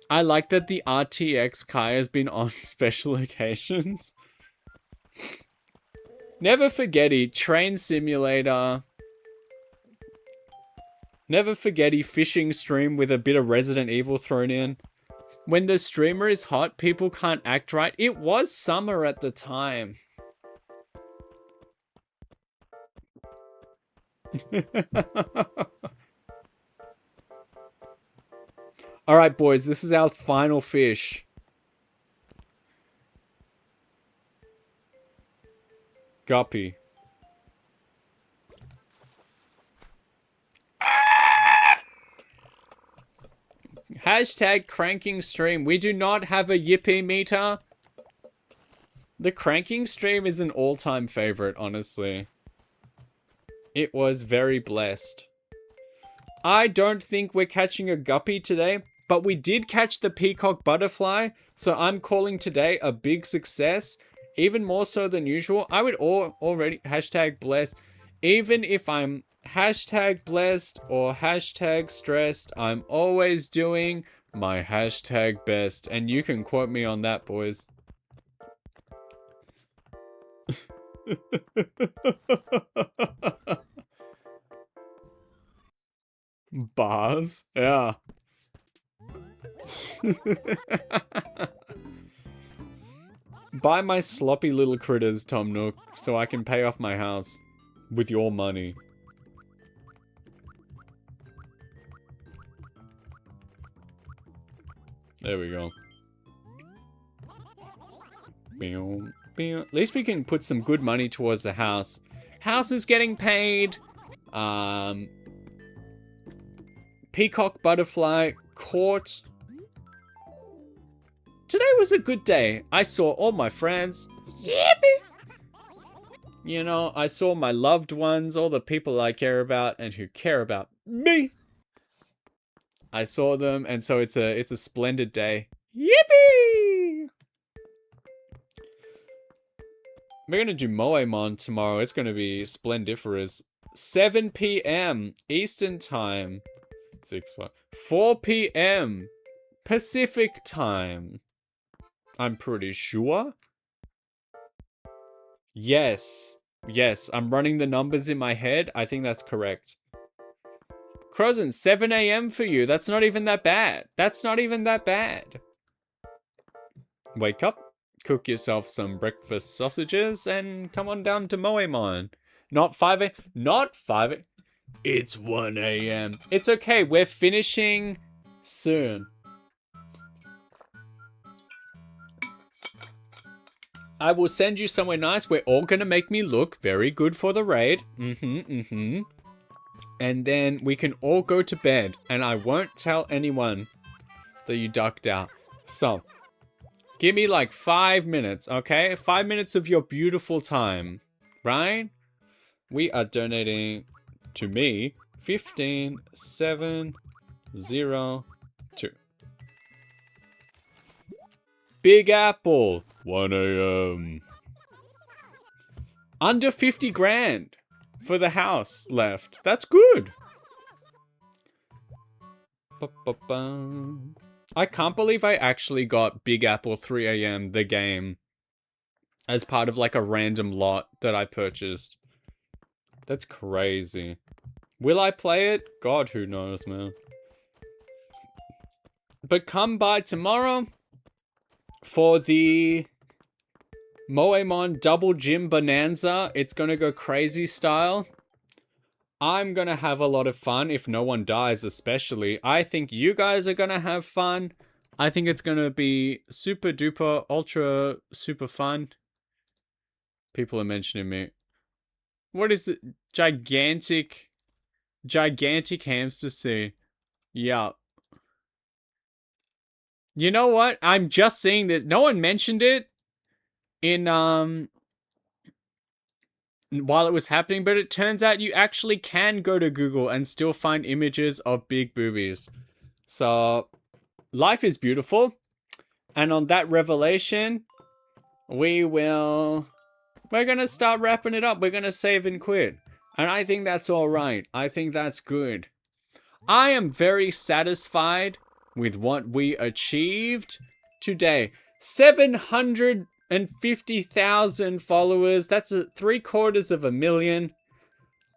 I like that the RTX Kai has been on special occasions. Never Forgetty, Train Simulator. Never Forgetty, fishing stream with a bit of Resident Evil thrown in. When the streamer is hot, people can't act right. It was summer at the time. Alright, boys, this is our final fish. Guppy. Hashtag cranking stream. We do not have a yippee meter. The cranking stream is an all-time favorite, honestly. It was very blessed. I don't think we're catching a guppy today, but we did catch the peacock butterfly, so I'm calling today a big success, even more so than usual. I would already hashtag blessed. Even if I'm hashtag blessed or hashtag stressed, I'm always doing my hashtag best, and you can quote me on that, boys. Bars? Yeah. Buy my sloppy little critters, Tom Nook, so I can pay off my house with your money. There we go. At least we can put some good money towards the house. House is getting paid. Peacock butterfly caught. Today was a good day. I saw all my friends. Yippee! You know, I saw my loved ones, all the people I care about and who care about me. I saw them, and so it's a splendid day. Yippee! We're gonna do Moemon tomorrow. It's gonna be splendiferous. 7 p.m. Eastern time. 4 p.m. Pacific time. I'm pretty sure. Yes. Yes, I'm running the numbers in my head. I think that's correct. Crozen, 7 a.m. for you. That's not even that bad. That's not even that bad. Wake up, cook yourself some breakfast sausages, and come on down to Moemon. Not 5 a.m. Not 5 a.m. It's 1 a.m. It's okay. We're finishing soon. I will send you somewhere nice. We're all going to make me look very good for the raid. And then we can all go to bed. And I won't tell anyone that you ducked out. So, give me like 5 minutes, okay? 5 minutes of your beautiful time, right? We are donating to me 15702. Big Apple, 1 a.m. Under 50 grand for the house left. That's good. I can't believe I actually got Big Apple 3 a.m. the game as part of like a random lot that I purchased. That's crazy. Will I play it? God, who knows, man. But come by tomorrow for the Moemon Double Gym Bonanza. It's gonna go crazy style. I'm gonna have a lot of fun if no one dies, especially. I think you guys are gonna have fun. I think it's gonna be super duper ultra super fun. People are mentioning me. What is the gigantic hamster see? Yeah. You know what? I'm just seeing this. No one mentioned it in while it was happening, but it turns out you actually can go to Google and still find images of big boobies. So, life is beautiful. And on that revelation, we're gonna start wrapping it up. We're gonna save and quit. And I think that's alright. I think that's good. I am very satisfied with what we achieved today. 750,000 followers. That's 750,000.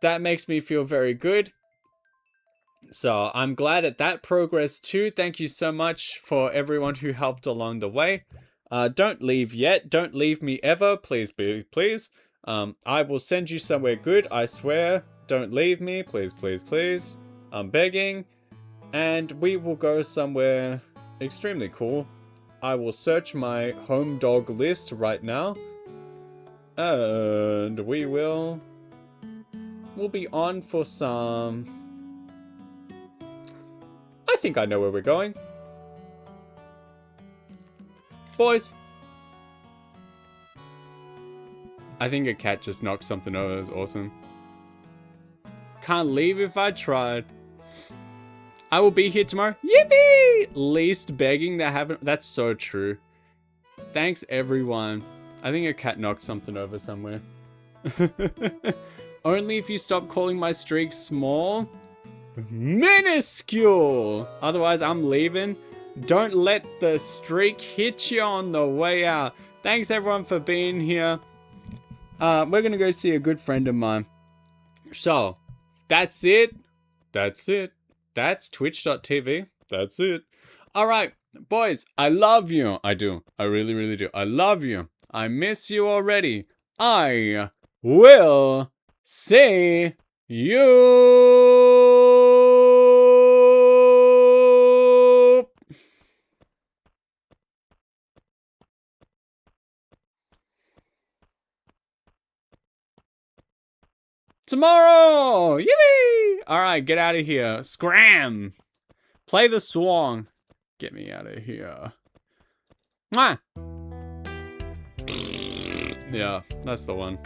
That makes me feel very good. So I'm glad at that progress too. Thank you so much for everyone who helped along the way. Don't leave yet. Don't leave me ever. Please, please. I will send you somewhere good. I swear. Don't leave me. Please, please, please. I'm begging. And we will go somewhere extremely cool. I will search my home dog list right now. And we'll be on for some... I think I know where we're going. Boys. I think a cat just knocked something over. That was awesome. can't leave if I tried. I will be here tomorrow. Yippee! Least begging that haven't. That's so true. Thanks, everyone. I think a cat knocked something over somewhere. Only if you stop calling my streak small. Minuscule! Otherwise, I'm leaving. Don't let the streak hit you on the way out. Thanks, everyone, for being here. We're gonna go see a good friend of mine. So, that's it. That's it. That's twitch.tv. That's it. Alright, boys, I love you. I do. I really, really do. I love you. I miss you already. I will see you tomorrow. Yippee! Alright, get out of here. Scram! Play the song. Get me out of here. Mwah! Yeah, that's the one.